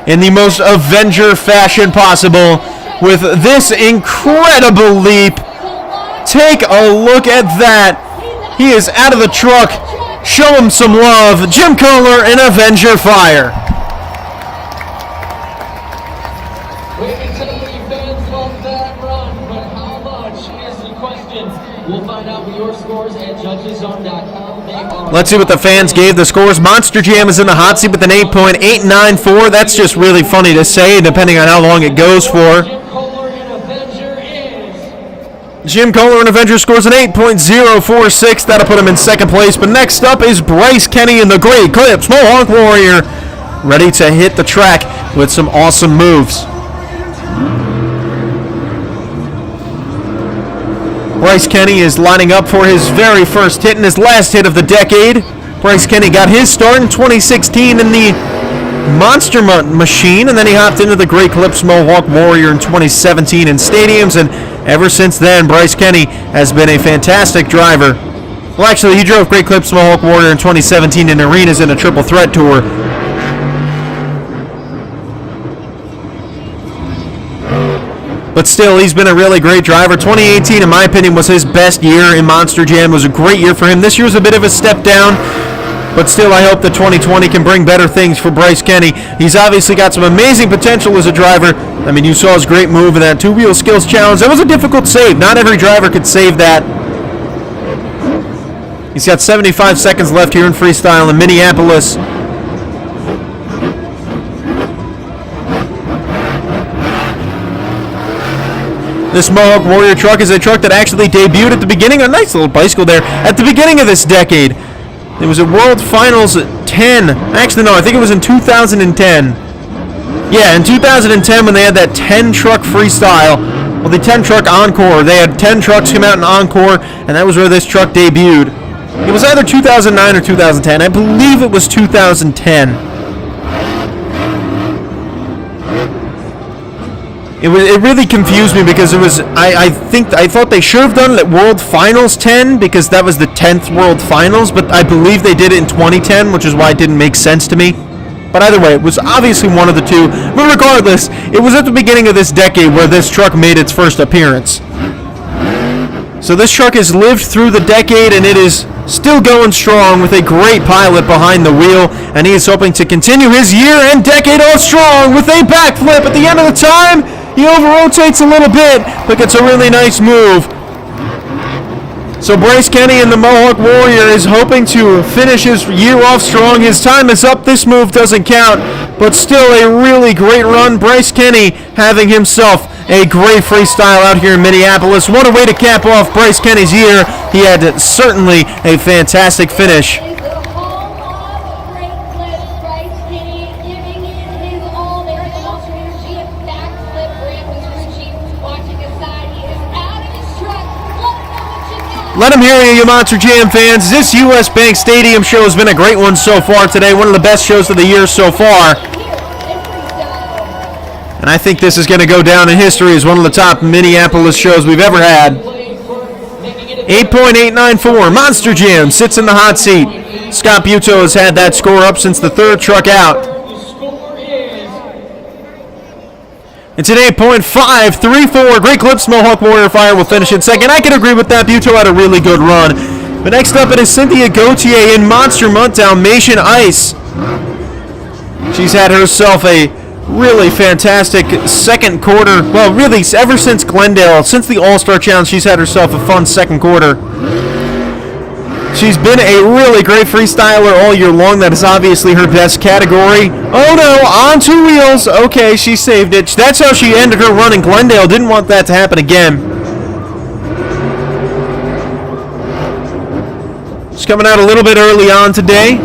in the most Avenger fashion possible, with this incredible leap. Take a look at that. He is out of the truck. Show him some love. Jim Kohler in Avenger Fire. Let's see what the fans gave the scores. Monster Jam is in the hot seat with an 8.894. That's just really funny to say, depending on how long it goes for. Jim Kohler in Avenger scores an 8.046. That'll put him in second place. But next up is Bryce Kenny in the Great Clips Mohawk Warrior, ready to hit the track with some awesome moves. Bryce Kenny is lining up for his very first hit and his last hit of the decade. Bryce Kenny got his start in 2016 in the Monster Machine, and then he hopped into the Great Clips Mohawk Warrior in 2017 in stadiums, and ever since then, Bryce Kenny has been a fantastic driver. Well, actually, he drove Great Clips Mohawk Warrior in 2017 in arenas in a Triple Threat Tour. But still, he's been a really great driver. 2018, in my opinion, was his best year in Monster Jam. It was a great year for him. This year was a bit of a step down, but still, I hope that 2020 can bring better things for Bryce Kenny. He's obviously got some amazing potential as a driver. I mean, you saw his great move in that two-wheel skills challenge. That was a difficult save. Not every driver could save that. He's got 75 seconds left here in freestyle in Minneapolis. This Mohawk Warrior truck is a truck that actually debuted at the beginning, a nice little bicycle there, at the beginning of this decade. It was at World Finals 10. Actually, no, I think it was in 2010. Yeah, in 2010 when they had that 10-truck freestyle, well, the 10-truck encore. They had 10 trucks come out in encore, and that was where this truck debuted. It was either 2009 or 2010. I believe it was 2010. It really confused me because it was I thought they should have done it at World Finals 10 because that was the 10th World Finals, but I believe they did it in 2010, which is why it didn't make sense to me. But either way, it was obviously one of the two. But regardless, it was at the beginning of this decade where this truck made its first appearance. So this truck has lived through the decade and it is still going strong with a great pilot behind the wheel, and he is hoping to continue his year and decade on strong with a backflip at the end of the time. He over-rotates a little bit, but gets a really nice move. So Bryce Kenny in the Mohawk Warrior is hoping to finish his year off strong. His time is up. This move doesn't count, but still a really great run. Bryce Kenny having himself a great freestyle out here in Minneapolis. What a way to cap off Bryce Kenny's year. He had certainly a fantastic finish. Let him hear you Monster Jam fans. This U.S. Bank Stadium show has been a great one so far today. One of the best shows of the year so far. And I think this is going to go down in history as one of the top Minneapolis shows we've ever had. 8.894. Monster Jam sits in the hot seat. Scott Buto has had that score up since the third truck out. It's an 8.534. Great Clips, Mohawk Warrior Fire will finish in second. I can agree with that. Buto had a really good run. But next up, it is Cynthia Gauthier in Monster Mutt Dalmatian Ice. She's had herself a really fantastic second quarter. Well, really, ever since Glendale, since the All-Star Challenge, she's had herself a fun second quarter. She's been a really great freestyler all year long. That is obviously her best category. Oh no, on two wheels. Okay, she saved it. That's how she ended her run in Glendale. Didn't want that to happen again. She's coming out a little bit early on today.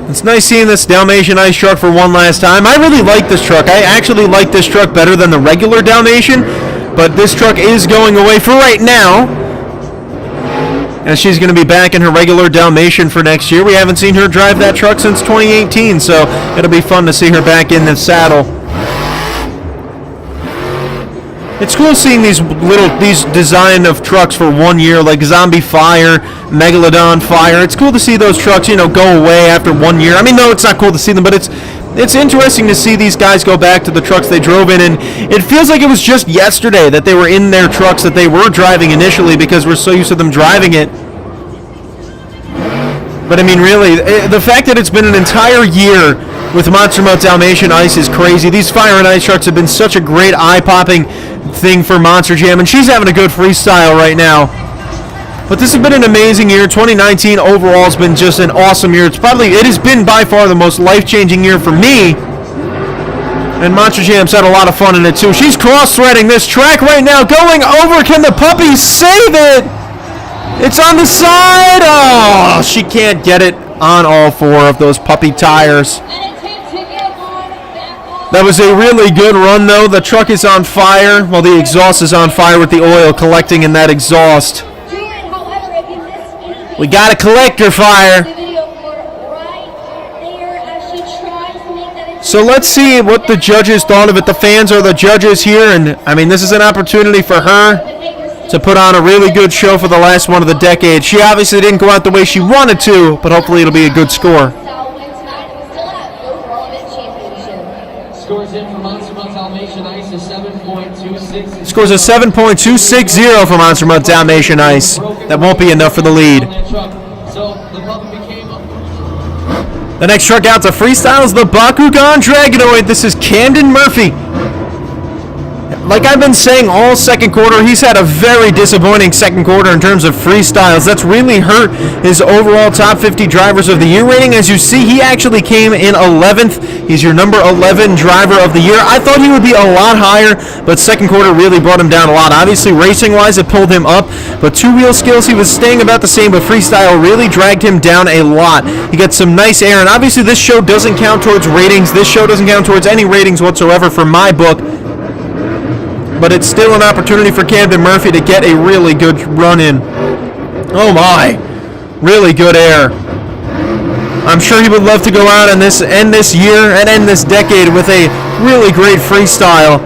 It's nice seeing this Dalmatian Ice truck for one last time. I really like this truck. I actually like this truck better than the regular Dalmatian, but this truck is going away for right now. And she's going to be back in her regular Dalmatian for next year. We haven't seen her drive that truck since 2018, so it'll be fun to see her back in the saddle. It's cool seeing these design of trucks for 1 year, like Zombie Fire, Megalodon Fire. It's cool to see those trucks, go away after 1 year. I mean, no, it's not cool to see them, but it's interesting to see these guys go back to the trucks they drove in, and it feels like it was just yesterday that they were in their trucks that they were driving initially because we're so used to them driving it. But I mean, really, the fact that it's been an entire year with Monster Mutt Dalmatian Ice is crazy. These Fire and Ice trucks have been such a great eye-popping thing for Monster Jam, and she's having a good freestyle right now. But this has been an amazing year. 2019 overall has been just an awesome year. It has been by far the most life-changing year for me. And Monster Jam's had a lot of fun in it too. She's cross-threading this track right now, going over. Can the puppy save it? It's on the side. Oh, she can't get it on all four of those puppy tires. That was a really good run, though. The truck is on fire. Well, the exhaust is on fire with the oil collecting in that exhaust. We got a collector fire. So let's see what the judges thought of it. The fans are the judges here, and I mean, this is an opportunity for her to put on a really good show for the last one of the decade. She obviously didn't go out the way she wanted to, but hopefully it'll be a good score. Scores in for Monster Mutt Dalmatian Ice is 7.260. Scores a 7.260 for Monster Mutt Dalmatian Ice. That won't be enough for the lead. The next truck out to freestyle is the Bakugan Dragonoid. This is Camden Murphy. Like I've been saying all second quarter, he's had a very disappointing second quarter in terms of freestyles. That's really hurt his overall top 50 drivers of the year rating. As you see, he actually came in 11th. He's your number 11 driver of the year. I thought he would be a lot higher, but second quarter really brought him down a lot. Obviously, racing-wise, it pulled him up, but two-wheel skills, he was staying about the same, but freestyle really dragged him down a lot. He got some nice air, and obviously this show doesn't count towards ratings. This show doesn't count towards any ratings whatsoever for my book. But it's still an opportunity for Camden Murphy to get a really good run in. Oh my, really good air. I'm sure he would love to go out and end this year and end this decade with a really great freestyle.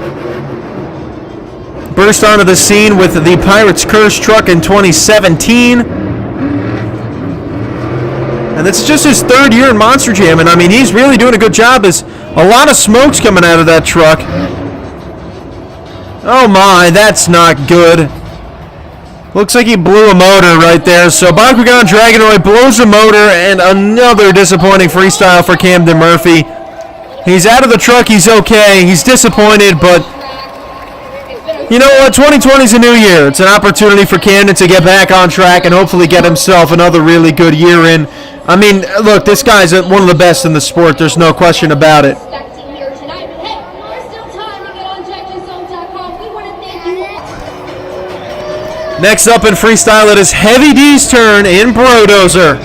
Burst onto the scene with the Pirate's Curse truck in 2017. And it's just his third year in Monster Jam, and I mean, he's really doing a good job. There's a lot of smoke's coming out of that truck. Oh my, that's not good. Looks like he blew a motor right there. So Bakugan Dragonoid blows a motor, and another disappointing freestyle for Camden Murphy. He's out of the truck, he's okay. He's disappointed, but you know what? 2020 is a new year. It's an opportunity for Camden to get back on track and hopefully get himself another really good year in. I mean, look, this guy's one of the best in the sport. There's no question about it. Next up in freestyle, it is Heavy D's turn in Brodozer.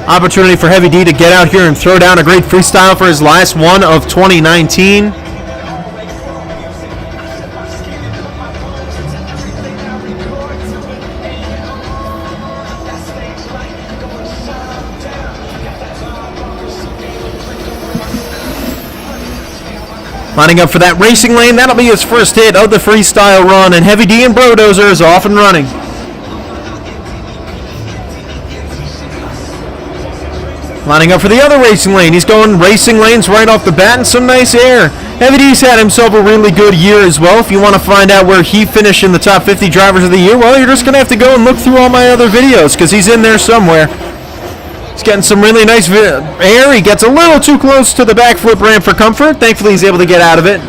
Opportunity for Heavy D to get out here and throw down a great freestyle for his last one of 2019. Lining up for that racing lane. That'll be his first hit of the freestyle run, and Heavy D and Brodozer is off and running. Lining up for the other racing lane. He's going racing lanes right off the bat and some nice air. Heavy D's had himself a really good year as well. If you want to find out where he finished in the top 50 drivers of the year, well, you're just going to have to go and look through all my other videos because he's in there somewhere. He's getting some really nice air. He gets a little too close to the backflip ramp for comfort. Thankfully, he's able to get out of it.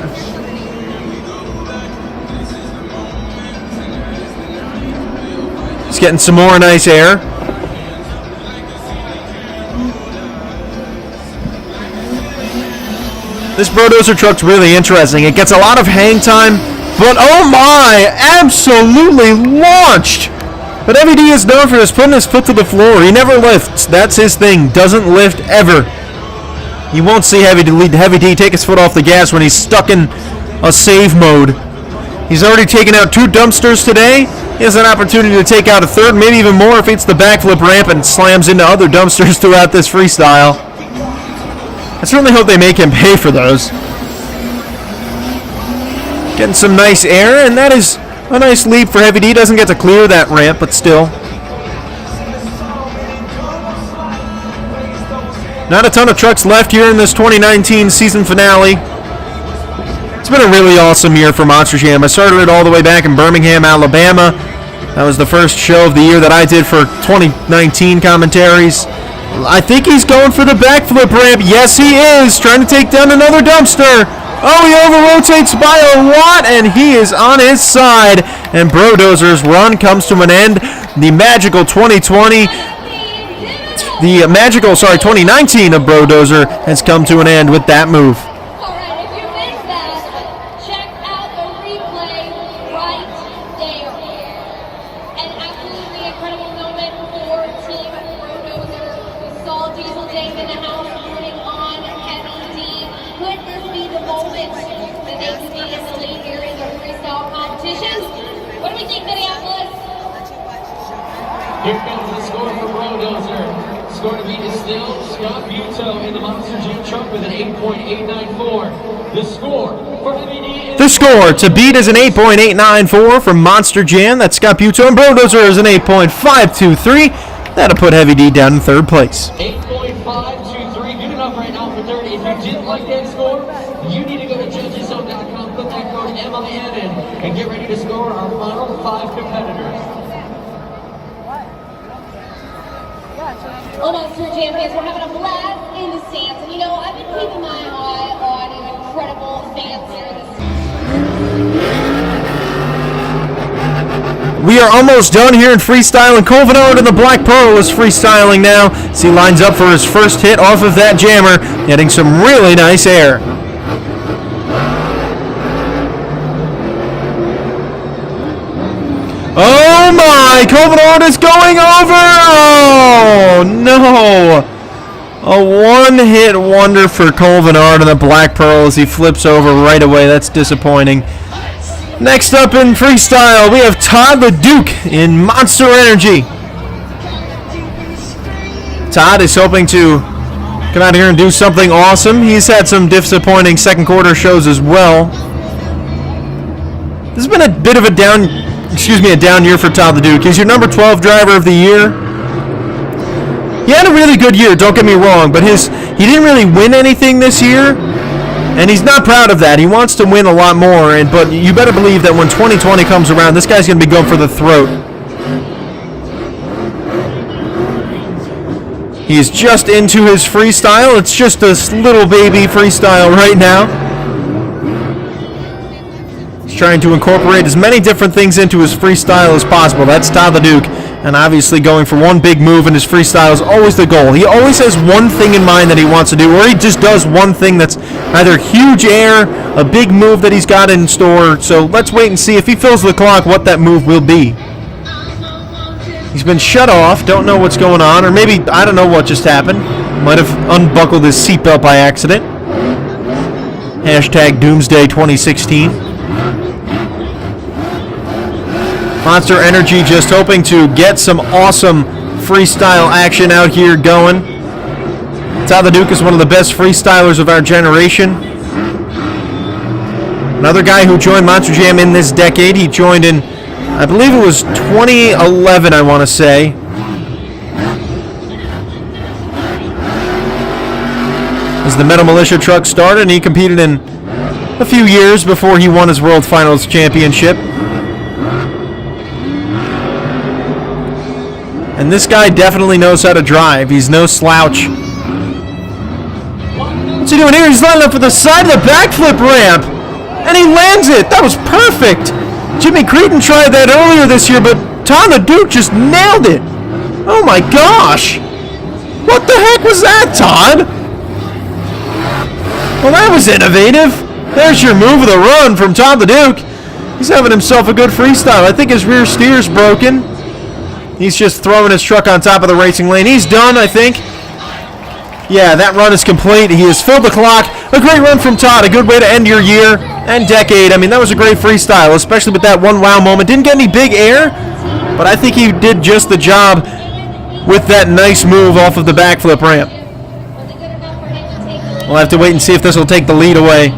He's getting some more nice air. This Brodozer truck's really interesting. It gets a lot of hang time, but oh my, absolutely launched. But Heavy D is known for this, putting his foot to the floor. He never lifts. That's his thing. Doesn't lift ever. You won't see Heavy D take his foot off the gas when he's stuck in a save mode. He's already taken out 2 dumpsters today. He has an opportunity to take out a third, maybe even more if it's the backflip ramp and slams into other dumpsters throughout this freestyle. I certainly hope they make him pay for those. Getting some nice air, and that is a nice leap for Heavy D. Doesn't get to clear that ramp, but still. Not a ton of trucks left here in this 2019 season finale. It's been a really awesome year for Monster Jam. I started it all the way back in Birmingham, Alabama. That was the first show of the year that I did for 2019 commentaries. I think he's going for the backflip ramp. Yes, he is. Trying to take down another dumpster. Oh, he over-rotates by a lot, and he is on his side. And Brodozer's run comes to an end. The magical 2019 of Brodozer has come to an end with that move. All right, if you missed that, check out the replay right there. An absolutely incredible moment for Team Brodozer. We saw Diesel Dave in the house putting on Heavy D. Could this be the moment that they can be in the lead here in the freestyle competitions? What do we think, Minneapolis? Here comes the score for Brodozer. Score to beat is still Scott Buto in the Monster Jam truck with an 8.894. The score for Heavy D is... The score to beat is an 8.894 from Monster Jam. That's Scott Buto, and Brodozer is an 8.523. That'll put Heavy D down in third place. 8.523, good enough right now for third. If you didn't like that score, you need to go to judgeszone.com, put that code MIN in, and get ready to score our final 5 competitors. Well, Monster Jam fans, we're having a blast in the stands. And you know, I've been keeping my eye on incredible fans here this We are almost done here in freestyle, and Colvinard in the Black Pearl is freestyling now. As he lines up for his first hit off of that jammer, getting some really nice air. Oh my! Colvinard is going over! Oh no! A one-hit wonder for Colvinard in the Black Pearl as he flips over right away. That's disappointing. Next up in freestyle, we have Todd the Duke in Monster Energy. Todd is hoping to come out here and do something awesome. He's had some disappointing second quarter shows as well. This has been a bit of a down year for Todd the Duke. He's your number 12 driver of the year. He had a really good year, don't get me wrong, but he didn't really win anything this year, and he's not proud of that. He wants to win a lot more, but you better believe that when 2020 comes around, this guy's going to be going for the throat. He's just into his freestyle. It's just this little baby freestyle right now. He's trying to incorporate as many different things into his freestyle as possible. That's Todd the Duke. And obviously going for one big move in his freestyle is always the goal. He always has one thing in mind that he wants to do, or he just does one thing that's either huge air, a big move that he's got in store. So let's wait and see if he fills the clock what that move will be. He's been shut off, don't know what's going on, or maybe, I don't know what just happened. Might have unbuckled his seatbelt by accident. Hashtag Doomsday 2016. Monster Energy just hoping to get some awesome freestyle action out here going. Todd the Duke is one of the best freestylers of our generation. Another guy who joined Monster Jam in this decade. He joined in, I believe it was 2011, I want to say. As the Metal Militia truck started, and he competed in a few years before he won his World Finals championship. And this guy definitely knows how to drive. He's no slouch. What's he doing here? He's lining up for the side of the backflip ramp. And he lands it. That was perfect. Jimmy Creedon tried that earlier this year, but Tom the Duke just nailed it. Oh my gosh. What the heck was that, Todd? Well, that was innovative. There's your move of the run from Tom the Duke. He's having himself a good freestyle. I think his rear steer's broken. He's just throwing his truck on top of the racing lane. He's done, I think. Yeah, that run is complete. He has filled the clock. A great run from Todd. A good way to end your year and decade. I mean, that was a great freestyle, especially with that one wow moment. Didn't get any big air, but I think he did just the job with that nice move off of the backflip ramp. We'll have to wait and see if this will take the lead away.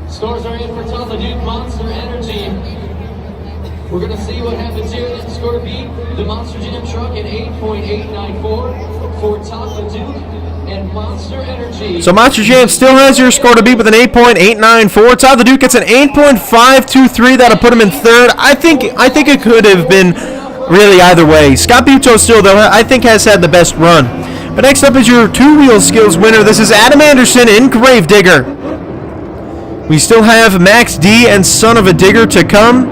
Scores are in for Tom the Duke, Monster Energy. We're going to see what happens here. The score to beat the Monster Jam truck at 8.894 for Tom the Duke and Monster Energy. So Monster Jam still has your score to beat with an 8.894. Todd the Duke gets an 8.523. That'll put him in third. I think it could have been really either way. Scott Buteau still, though, I think has had the best run. But next up is your two-wheel skills winner. This is Adam Anderson in Gravedigger. We still have Max D and Son of a Digger to come.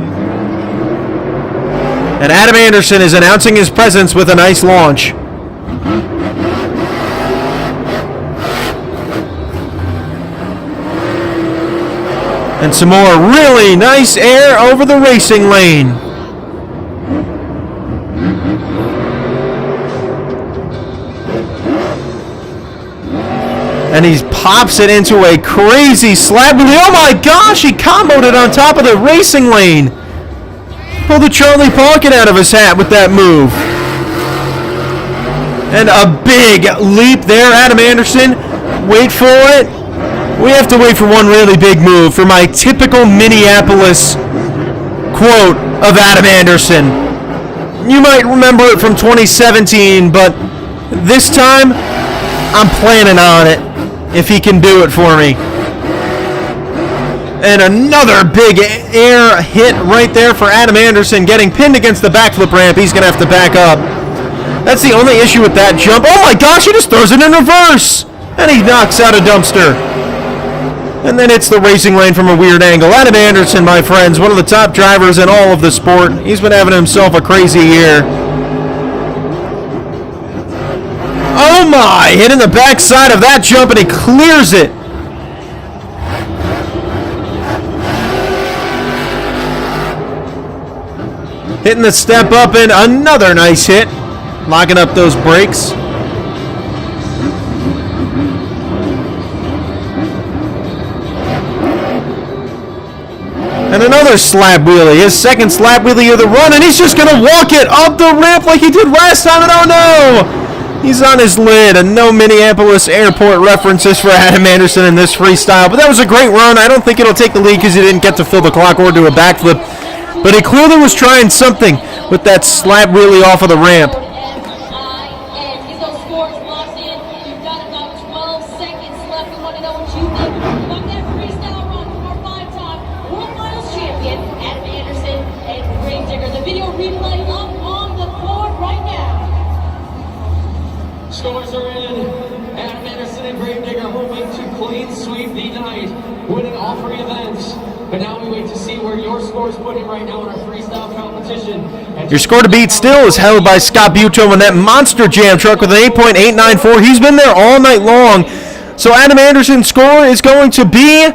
And Adam Anderson is announcing his presence with a nice launch. And some more really nice air over the racing lane. And he pops it into a crazy slab. Oh my gosh, he comboed it on top of the racing lane. Pulled the Charlie Pocket out of his hat with that move. And a big leap there, Adam Anderson. Wait for it. We have to wait for one really big move for my typical Minneapolis quote of Adam Anderson. You might remember it from 2017, but this time I'm planning on it. If he can do it for me. And another big air hit right there for Adam Anderson, getting pinned against the backflip ramp. He's going to have to back up. That's the only issue with that jump. Oh my gosh, he just throws it in reverse. And he knocks out a dumpster. And then hits the racing lane from a weird angle. Adam Anderson, my friends, one of the top drivers in all of the sport. He's been having himself a crazy year. Oh my, hitting the backside of that jump and he clears it. Hitting the step up and another nice hit. Locking up those brakes. And another slab wheelie, his second slab wheelie of the run, and he's just going to walk it up the ramp like he did last time, and oh no! He's on his lid, and no Minneapolis airport references for Adam Anderson in this freestyle. But that was a great run. I don't think it'll take the lead because he didn't get to fill the clock or do a backflip. But he clearly was trying something with that slab wheelie off of the ramp. And get those scores locked in. You've got about 12 seconds left. We want to know what you think about that freestyle run from our five-time World Finals champion, Adam Anderson and Gravedigger. The video replay up on the board right now. Scores are in. Adam Anderson and Gravedigger hoping to clean sweep the night, winning all three events. But now we wait to see where your scores put in right now in our freestyle competition. Your score to beat still is held by Scott Buteau in that Monster Jam truck with an 8.894. He's been there all night long. So Adam Anderson's score is going to be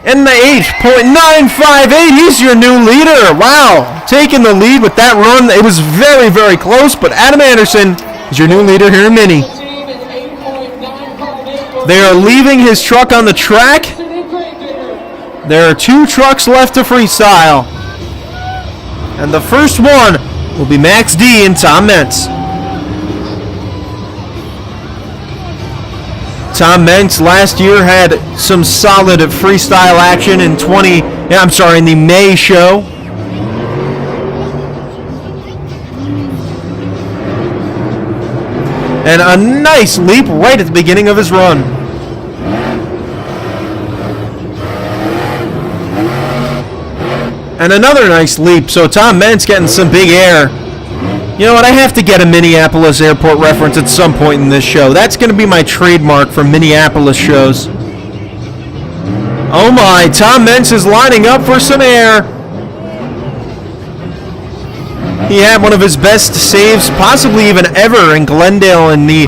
in the 8.958. He's your new leader. Wow. Taking the lead with that run. It was very, very close, but Adam Anderson is your new leader here in Mini. They are leaving his truck on the track. There are two trucks left to freestyle. And the first one will be Max D and Tom Meents. Tom Meents last year had some solid freestyle action in the May show. And a nice leap right at the beginning of his run. And another nice leap. So Tom Meents getting some big air. You know what? I have to get a Minneapolis airport reference at some point in this show. That's going to be my trademark for Minneapolis shows. Oh my, Tom Meents is lining up for some air. He had one of his best saves, possibly even ever, in Glendale in the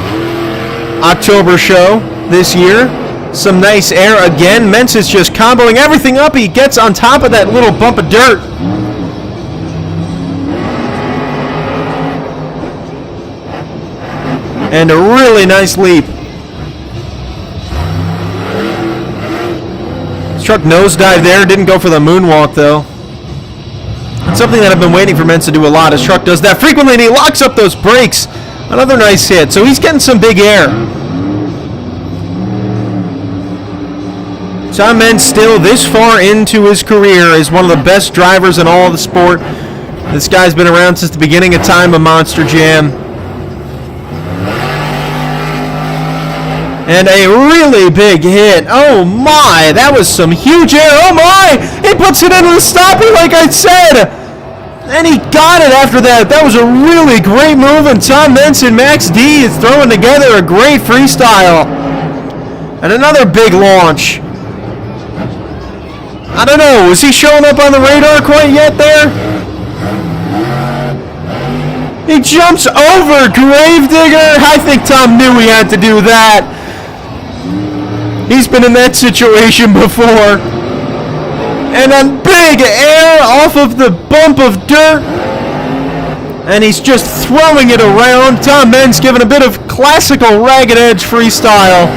October show this year. Some nice air again. Meents is just comboing everything up. He gets on top of that little bump of dirt. And a really nice leap. This truck nosedive there. Didn't go for the moonwalk, though. It's something that I've been waiting for Meents to do a lot. His truck does that frequently, and he locks up those brakes. Another nice hit. So he's getting some big air. Tom Meents still this far into his career is one of the best drivers in all of the sport. This guy's been around since the beginning of time of Monster Jam. And a really big hit. Oh my, that was some huge air. Oh my, he puts it into the stoppie like I said. And he got it after that. That was a really great move. And Tom Meents and Max D is throwing together a great freestyle. And another big launch. I don't know, was he showing up on the radar quite yet there? He jumps over Gravedigger. I think Tom knew he had to do that. He's been in that situation before. And a big air off of the bump of dirt. And he's just throwing it around. Tom Meents giving a bit of classical ragged edge freestyle.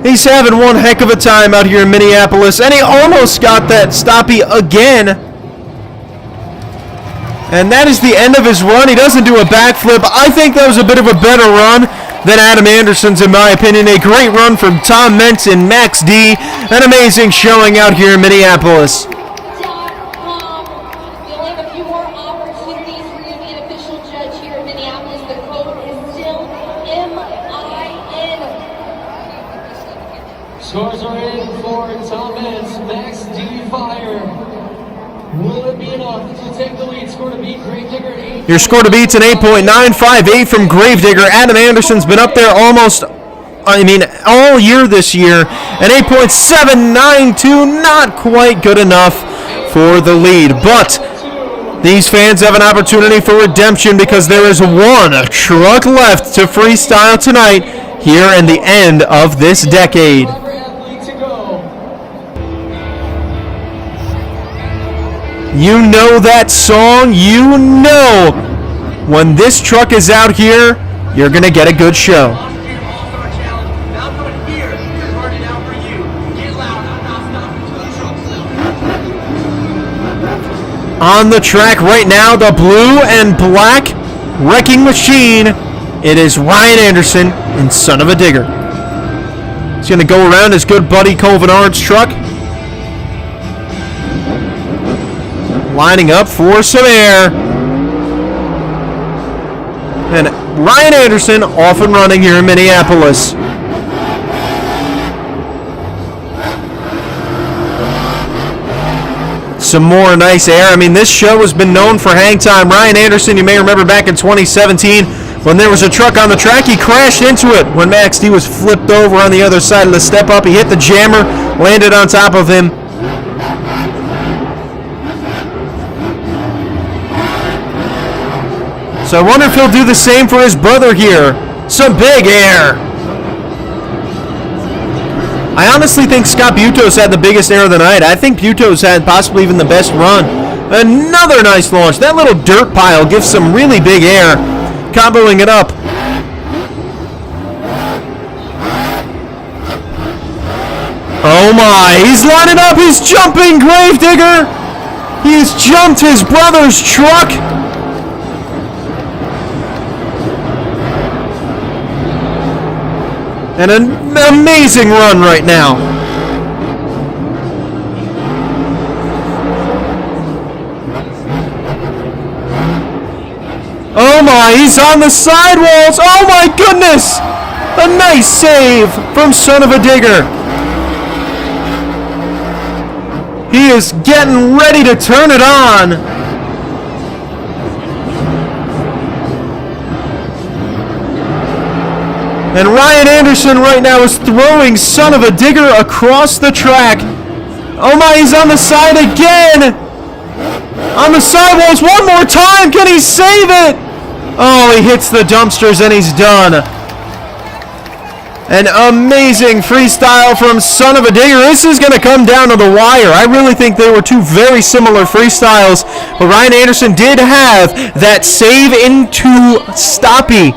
He's having one heck of a time out here in Minneapolis. And he almost got that stoppie again. And that is the end of his run. He doesn't do a backflip. I think that was a bit of a better run than Adam Anderson's, in my opinion. A great run from Tom Meents and Max D. An amazing showing out here in Minneapolis. You'll have a few more opportunities for you to be an official judge here in Minneapolis. The code is still MIN. Scores are in for Tom Meents, Max D fire. Will it be enough to take the lead? Score to beat Gravedigger at 8. Your score to beat's an 8.958 from Gravedigger. Adam Anderson's been up there all year this year. An 8.792, not quite good enough for the lead. But these fans have an opportunity for redemption because there is one truck left to freestyle tonight here in the end of this decade. You know that song. You know when this truck is out here, you're going to get a good show. On the track right now, the blue and black wrecking machine. It is Ryan Anderson and Son of a Digger. He's going to go around his good buddy Colvinard's truck. Lining up for some air. And Ryan Anderson off and running here in Minneapolis. Some more nice air. I mean, this show has been known for hang time. Ryan Anderson, you may remember back in 2017 when there was a truck on the track, he crashed into it when Max D was flipped over on the other side of the step up. He hit the jammer, landed on top of him. So I wonder if he'll do the same for his brother here. Some big air. I honestly think Scott Butos had the biggest air of the night. I think Butos had possibly even the best run. Another nice launch. That little dirt pile gives some really big air. Comboing it up. Oh my, he's lining up. He's jumping Gravedigger. He's jumped his brother's truck. And an amazing run right now. Oh my, he's on the sidewalls. Oh my goodness. A nice save from Son of a Digger. He is getting ready to turn it on. And Ryan Anderson right now is throwing Son of a Digger across the track. Oh my, he's on the side again. On the sidewalls one more time. Can he save it? Oh, he hits the dumpsters and he's done. An amazing freestyle from Son of a Digger. This is going to come down to the wire. I really think they were two very similar freestyles, but Ryan Anderson did have that save into stoppie.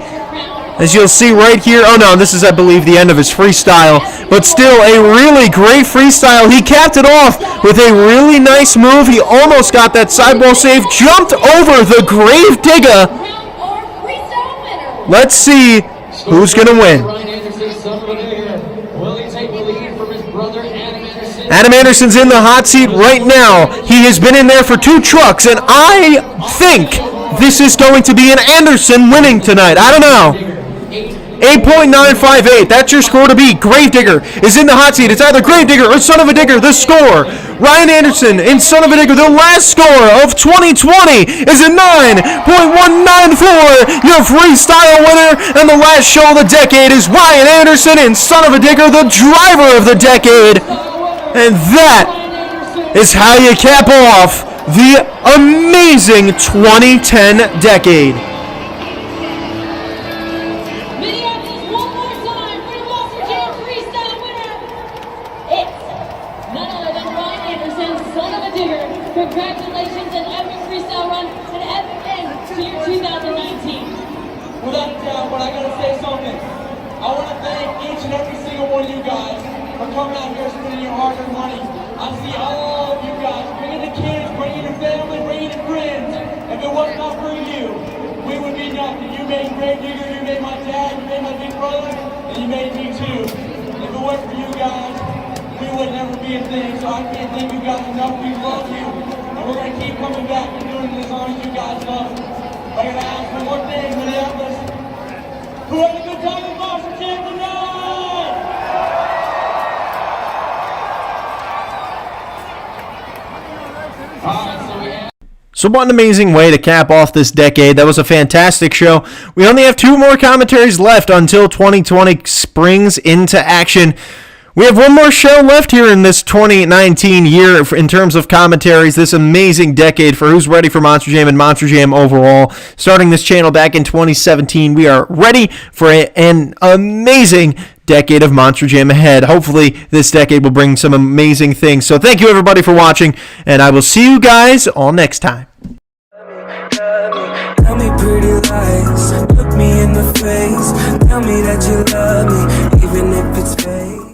As you'll see right here. Oh no, this is, I believe, the end of his freestyle. But still, a really great freestyle. He capped it off with a really nice move. He almost got that sidewall save. Jumped over the Grave Digger. Let's see who's going to win. Adam Anderson's in the hot seat right now. He has been in there for 2 trucks, and I think this is going to be an Anderson winning tonight. I don't know. 8.958. That's your score to beat. Gravedigger is in the hot seat. It's either Gravedigger or Son of a Digger. The score: Ryan Anderson in Son of a Digger. The last score of 2020 is a 9.194. Your freestyle winner and the last show of the decade is Ryan Anderson in Son of a Digger, the driver of the decade. And that is how you cap off the amazing 2010 decade. Minneapolis, one more time for the Monster Jam freestyle winner. It's none other than Ryan Anderson, Son of a Digger. Congratulations, an epic freestyle run, an epic end to your 2019. Without a doubt, but I gotta say something. I want to thank each and every single one of you guys for coming out here, spending your hard-earned money. I see all of you guys bringing the kids, bringing your family, bringing your friends. If it was not for you, we would be nothing. You made Gravedigger, you made my dad, you made my big brother, and you made me too. And if it weren't for you guys, we would never be a thing. So I can't thank you guys enough. We love you, and we're gonna keep coming back and doing it as long as you guys love it. I gotta ask one more thing, Minneapolis. Who had a good time at Monster Jam tonight? So what an amazing way to cap off this decade. That was a fantastic show. We only have 2 more commentaries left until 2020 springs into action. We have 1 more show left here in this 2019 year in terms of commentaries, this amazing decade for who's ready for Monster Jam and Monster Jam overall. Starting this channel back in 2017, we are ready for an amazing decade of Monster Jam ahead. Hopefully this decade will bring some amazing things. So thank you everybody for watching, and I will see you guys all next time. Tell me pretty lies, look me in the face, tell me that you love me, even if it's fake.